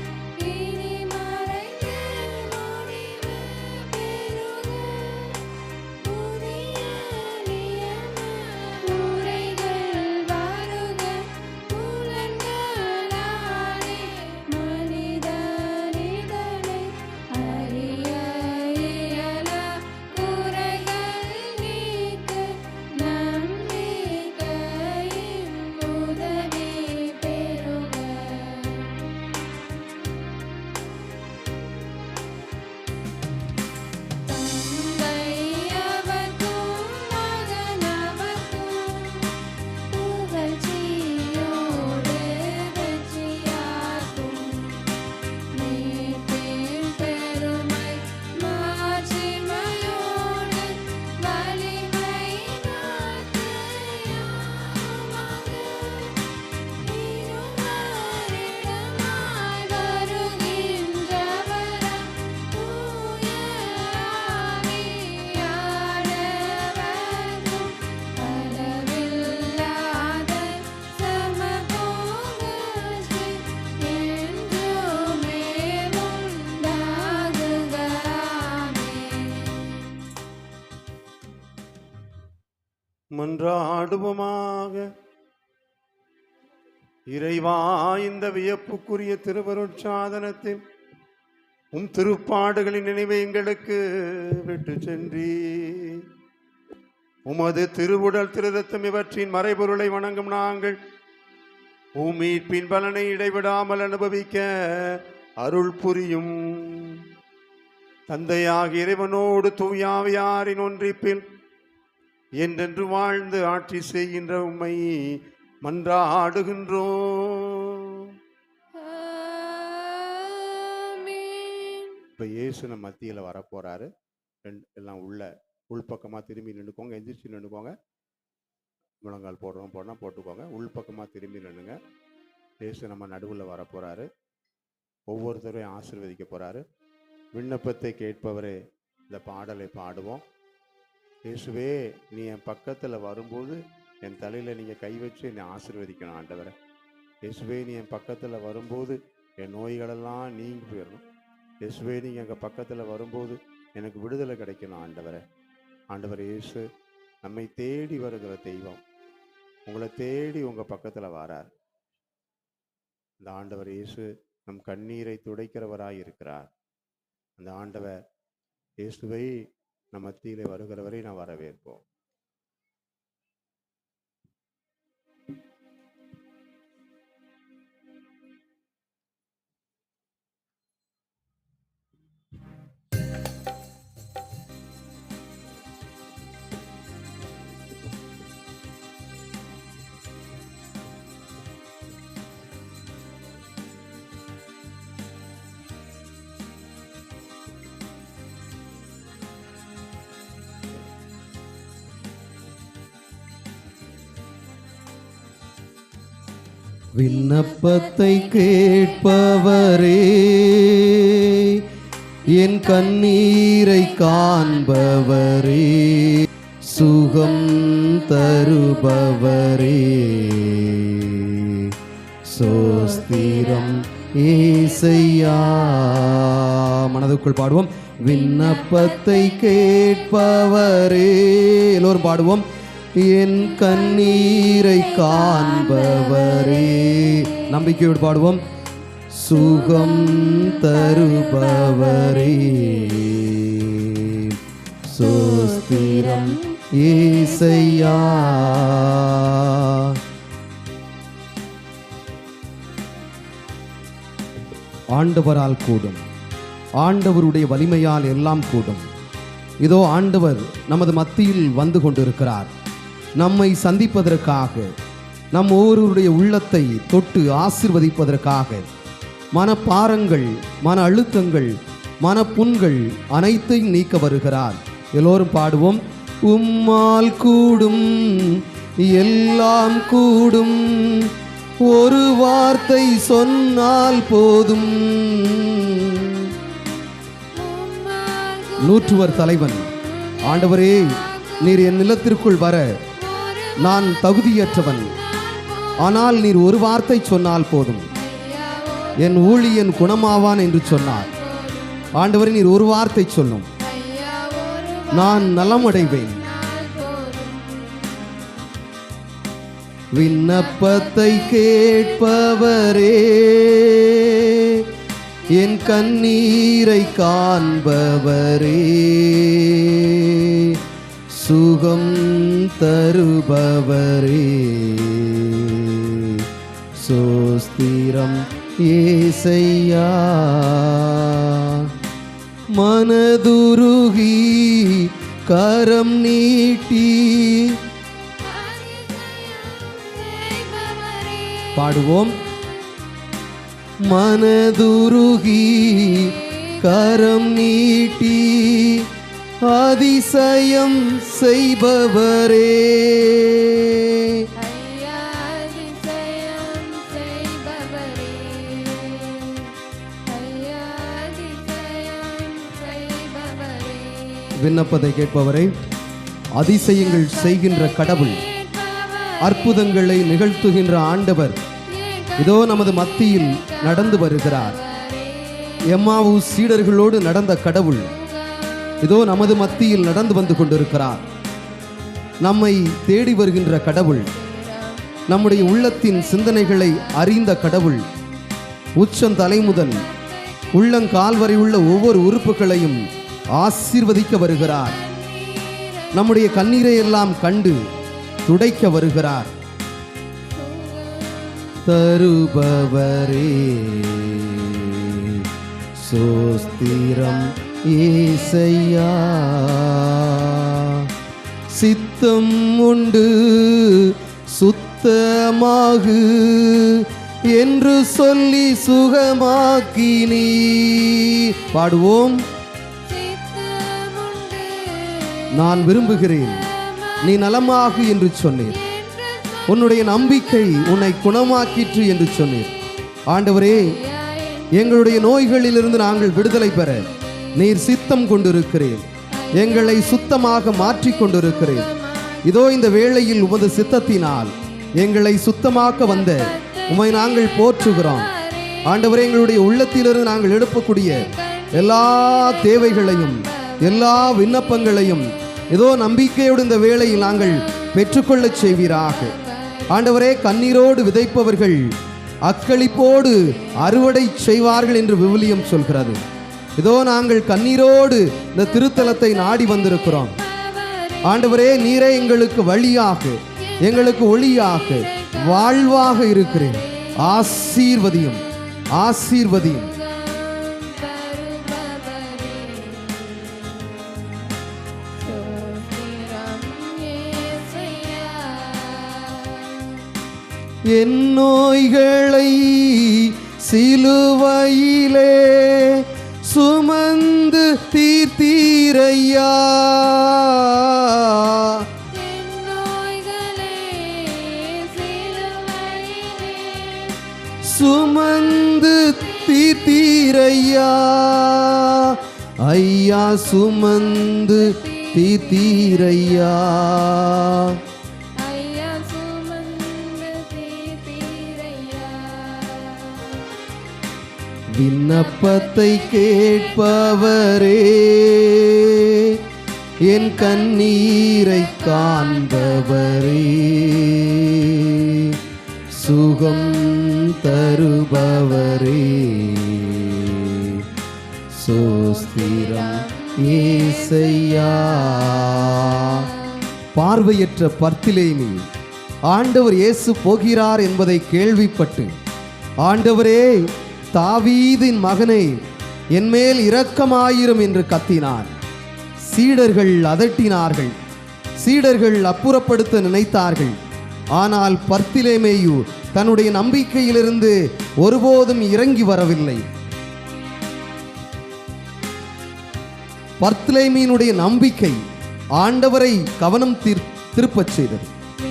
இனி மறைந்து முடிவு பெறுக. புதிய நியம முறைகள் வருக. புலன்களாலே மனிதனிதனை அறிய இயலா குறைகள் நீக்க நம்பிக்கையின் உதவி பெறுக. தந்தையவர்க்கும் மகனவர்க்கும் புகழ்ச்சியோடு வெற்றியாகும். மீட்பின் பெருமை மாட்சிமையோடு வலிமை நாட்டையாமாக இருவரிடமாய் வருகின்றவராம் தூய ஆவியானவரும் அளவில்லாத சமபோகத்தை என்றுமே உண்டாகுக. ஆமென். மன்றாடுவோமாக. இறைவா, இந்த வியப்புக்குரிய திருவருட்சாதனத்தில் உம் திருப்பாடுகளின் நினைவை எங்களுக்கு விட்டு சென்றி உமது திருவுடல் திருரத்தம் இவற்றின் மறைபொருளை வணங்கும் நாங்கள் உம் மீட்பின் பலனை இடைவிடாமல் அனுபவிக்க அருள் புரியும். தந்தையாகிய இறைவனோடு தூயாவியாரின் ஒன்றிப்பில் என்றென்று வாழ்ந்து ஆட்சி செய்கின்ற உம்மை மன்றாடுகின்றோம். ஆமென். இப்போ இயேசு நம்ம மத்தியில் வரப்போறாரு. எல்லாம் உள்பக்கமாக திரும்பி நின்றுக்கோங்க. எந்திரிச்சு நின்றுக்கோங்க. முழங்கால் போடணும் போட்டுக்கோங்க. உள்பக்கமாக திரும்பி நின்றுங்க. இயேசு நம்ம நடுவில் வரப்போறாரு. ஒவ்வொருத்தரையும் ஆசீர்வதிக்க போறாரு. விண்ணப்பத்தை கேட்பவரே, இந்த பாடலை பாடுவோம். இயேசுவே, நீ என் பக்கத்தில் வரும்போது என் தலையில் நீங்கள் கை வச்சு என்னை ஆசீர்வதிக்கணும் ஆண்டவரை. இயேசுவே, நீ என் பக்கத்தில் வரும்போது என் நோய்களெல்லாம் நீங்கி போயிடணும். இயேசுவே, நீங்கள் எங்கள் பக்கத்தில் வரும்போது எனக்கு விடுதலை கிடைக்கணும் ஆண்டவரை. ஆண்டவர் இயேசு நம்மை தேடி வருகிற தெய்வம். உங்களை தேடி உங்கள் பக்கத்தில் வரார். இந்த ஆண்டவர் இயேசு நம் கண்ணீரை துடைக்கிறவராய் இருக்கிறார். அந்த ஆண்டவர் இயேசுவை நம் மத்தியிலே வருகிறவரை நான் வரவேற்போம். விண்ணப்பத்தை கேட்பவரே, என் கண்ணீரை காண்பவரே, சுகம் தருபவரே, சோஸ்திரம் ஏசையா. மனதுக்குள் பாடுவோம். விண்ணப்பத்தை கேட்பவரே, எல்லோரும் பாடுவோம். என் கண்ணீரை காண்பவரே, நம்பிக்கையோடு பாடுவோம். சுகம் தருபவரே, சோஸ்திரம் ஏசையா. ஆண்டவரால் கூடும், ஆண்டவருடைய வலிமையால் எல்லாம் கூடும். இதோ ஆண்டவர் நமது மத்தியில் வந்து கொண்டிருக்கிறார். நம்மை சந்திப்பதற்காக, நம் ஒவ்வொருவருடைய உள்ளத்தை தொட்டு ஆசீர்வதிப்பதற்காக, மனப்பாரங்கள், மன அழுத்தங்கள், மனப்புண்கள் அனைத்தையும் நீக்க வருகிறார். எல்லோரும் பாடுவோம். உம்மால் கூடும், எல்லாம் கூடும், ஒரு வார்த்தை சொன்னால் போதும். நூற்றுவர் தலைவன், ஆண்டவரே, நீர் என் நிலத்திற்குள் வர நான் தகுதியற்றவன், ஆனால் நீர் ஒரு வார்த்தை சொன்னால் போதும், என் ஊழியன் குணமாவான் என்று சொன்னார். ஆண்டவரே, நீர் ஒரு வார்த்தை சொல்லும், நான் நலமடைவேன். விண்ணப்பத்தை கேட்பவரே, என் கண்ணீரை காண்பவரே, சுகம் தருபவரே, சோஸ்திரம் ஏசையா. மனதுருகி கரம் நீட்டி பாடுவோம். மனதுருகி கரம் நீட்டி அதிசயம் செய்பவரே, விண்ணப்பத்தை கேட்பவரே, அதிசயங்கள் செய்கின்ற கடவுள், அற்புதங்களை நிகழ்த்துகின்ற ஆண்டவர் இதோ நமது மத்தியில் நடந்து வருகிறார். எம்மாவு சீடர்களோடு நடந்த கடவுள் இதோ நமது மத்தியில் நடந்து வந்து கொண்டிருக்கிறார். நம்மை தேடி வருகின்ற கடவுள், நம்முடைய உள்ளத்தின் சிந்தனைகளை அறிந்த கடவுள், உச்சந்தலை முதல் உள்ளங்கால் வரை உள்ள ஒவ்வொரு உறுப்புகளையும் ஆசீர்வதிக்க வருகிறார். நம்முடைய கண்ணீரை எல்லாம் கண்டு துடைக்க வருகிறார். தருபவரே, சோஸ்திரம் ஏசையா. சித்தம் உண்டு, சுத்த சுத்தமாகு என்று சொல்லி சுகமாக்கினீ. பாடுவோம். சித்தமுண்டு நான் விரும்புகிறேன் நீ நலமாகு என்று சொன்னீர். உன்னுடைய நம்பிக்கை உன்னை குணமாக்கிற்று என்று சொன்னீர். ஆண்டவரே, எங்களுடைய நோய்களிலிருந்து நாங்கள் விடுதலை பெற நீர் சித்தம் கொண்டிருக்கிறேன். எங்களை சுத்தமாக மாற்றிக் கொண்டிருக்கிறேன். இதோ இந்த வேளையில் உமது சித்தத்தினால் எங்களை சுத்தமாக்க வந்த உம்மை நாங்கள் போற்றுகிறோம். ஆண்டவரே, எங்களுடைய உள்ளத்திலிருந்து நாங்கள் எழுப்பக்கூடிய எல்லா தேவைகளையும் எல்லா விண்ணப்பங்களையும் ஏதோ நம்பிக்கையோடு இந்த வேளையில் நாங்கள் பெற்றுக்கொள்ளச் செய்வீராக. ஆண்டவரே, கண்ணீரோடு விதைப்பவர்கள் அக்களிப்போடு அறுவடை செய்வார்கள் என்று விவிலியம் சொல்கிறது. இதோ நாங்கள் கண்ணீரோடு இந்த திருத்தலத்தை நாடி வந்திருக்கிறோம். ஆண்டவரே, நீரே எங்களுக்கு வழியாக எங்களுக்கு ஒளியாக வாழ்வாக இருக்கிறேன். ஆசீர்வதியும் ஆசீர்வதியும். என் நோய்களை சிலுவையிலே சுமந்து தீர்த்தீரையா. சுமந்து தீர்த்தீரையா ஐயா, சுமந்து தீர்த்தீரையா. விண்ணப்பத்தை கேட்பவரே, என் கண்ணீரை காண்பவரே, சுகம் தருபவரே, சோஸ்திரம் ஏசையா. பார்வையற்ற பர்த்திலேமி ஆண்டவர் இயேசு போகிறார் என்பதை கேள்விப்பட்டு, ஆண்டவரே, தாவீதின் மகனே, என்மேல் இரக்கமாயிரும் என்று கத்தினார். சீடர்கள் அதட்டினார்கள். சீடர்கள் அப்புறப்படுத்த நினைத்தார்கள். ஆனால் பர்த்திலேமேயு தன்னுடைய நம்பிக்கையிலிருந்து ஒருபோதும் இறங்கி வரவில்லை. பர்த்திலேமியினுடைய நம்பிக்கை ஆண்டவரை கவனம் திருப்பச் செய்தது.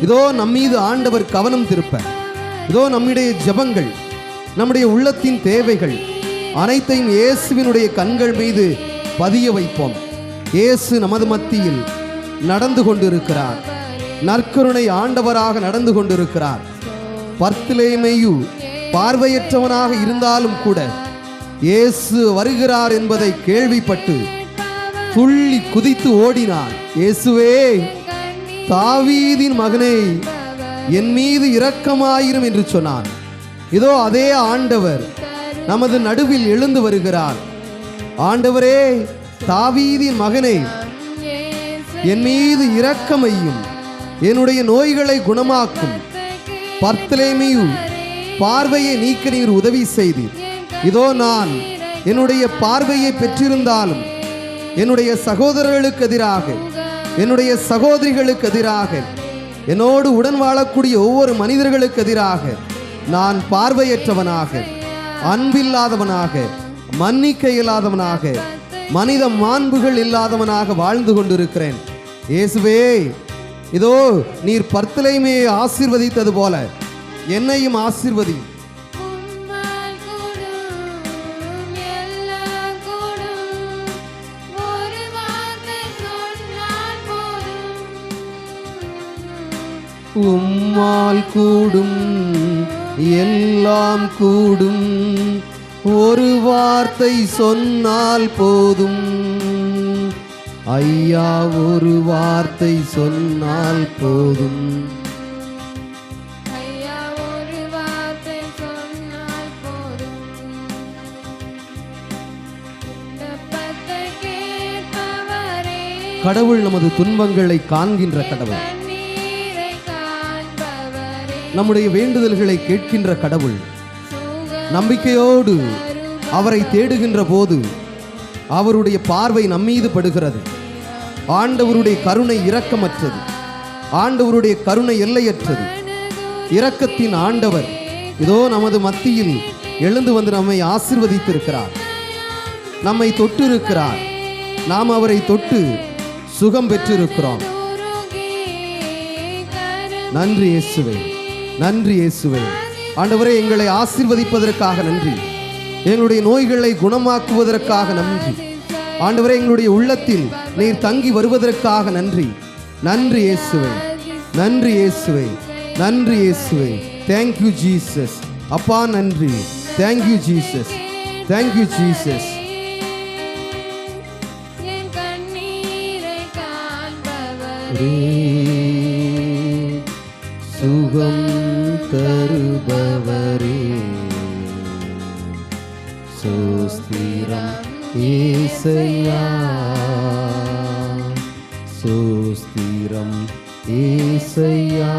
இதோ நம்மீது ஆண்டவர் கவனம் திருப்ப, இதோ நம்முடைய ஜெபங்கள், நம்முடைய உள்ளத்தின் தேவைகள் அனைத்தையும் இயேசுவினுடைய கண்கள் மீது பதிய வைப்போம். இயேசு நமது மத்தியில் நடந்து கொண்டிருக்கிறார். நற்கருணை ஆண்டவராக நடந்து கொண்டிருக்கிறார். பர்த்திலேமேயு பார்வையற்றவனாக இருந்தாலும் கூட இயேசு வருகிறார் என்பதை கேள்விப்பட்டு துள்ளி குதித்து ஓடினான். இயேசுவே, தாவீதின் மகனே, என் மீது இரக்கமாயிரும் என்று சொன்னான். இதோ அதே ஆண்டவர் நமது நடுவில் எழுந்து வருகிறார். ஆண்டவரே, தாவீதின் மகனே, என் மீது இரக்கமையும், என்னுடைய நோய்களை குணமாக்கும். பர்த்திலேமேயு பார்வையை நீக்க நீர் உதவி செய்தீர். இதோ நான் என்னுடைய பார்வையை பெற்றிருந்தாலும் என்னுடைய சகோதரர்களுக்கு எதிராக, என்னுடைய சகோதரிகளுக்கு எதிராக, என்னோடு உடன் வாழக்கூடிய ஒவ்வொரு மனிதர்களுக்கு எதிராக நான் பார்வையற்றவனாக, அன்பில்லாதவனாக, மன்னிக்க இயலாதவனாக, மனித மாண்புகள் இல்லாதவனாக வாழ்ந்து கொண்டிருக்கிறேன். இயேசுவே, இதோ நீர் பர்த்திலேமியை ஆசீர்வதித்தது போல என்னையும் ஆசீர்வதி. உம்மால் கூடும் எல்லாம் கூடும், ஒரு வார்த்தை சொன்னால் போதும். ஐயா, ஒரு வார்த்தை சொன்னால் போதும். கடவுள் நமது துன்பங்களை காண்கின்ற கடவுள், நம்முடைய வேண்டுதல்களை கேட்கின்ற கடவுள். நம்பிக்கையோடு அவரை தேடுகின்ற போது அவருடைய பார்வை நம்மீது படுகிறது. ஆண்டவருடைய கருணை இரக்கமற்றது. ஆண்டவருடைய கருணை எல்லையற்றது. இரக்கத்தின் ஆண்டவர் இதோ நமது மத்தியில் எழுந்து வந்து நம்மை ஆசீர்வதித்திருக்கிறார், நம்மை தொட்டு இருக்கிறார். நாம் அவரை தொட்டு சுகம் பெற்றிருக்கிறோம். நன்றி இயேசுவே, நன்றி இயேசுவே. ஆண்டவரே, எங்களை ஆசீர்வதிப்பதற்காக நன்றி. எங்களுடைய நோய்களை குணமாக்குவதற்காக நன்றி. ஆண்டவரே, எங்களுடைய உள்ளத்தில் நீர் தங்கி வருவதற்காக நன்றி. நன்றி இயேசுவே, நன்றி இயேசுவே, நன்றி இயேசுவே. Thank you Jesus. அப்பா நன்றி. Thank you Jesus, thank you Jesus. என் கண்ணீரை காண்பவரே, சுகம் தருபவரே, சோஸ்திரம் ஏசையா, சோஸ்திரம் ஏசையா.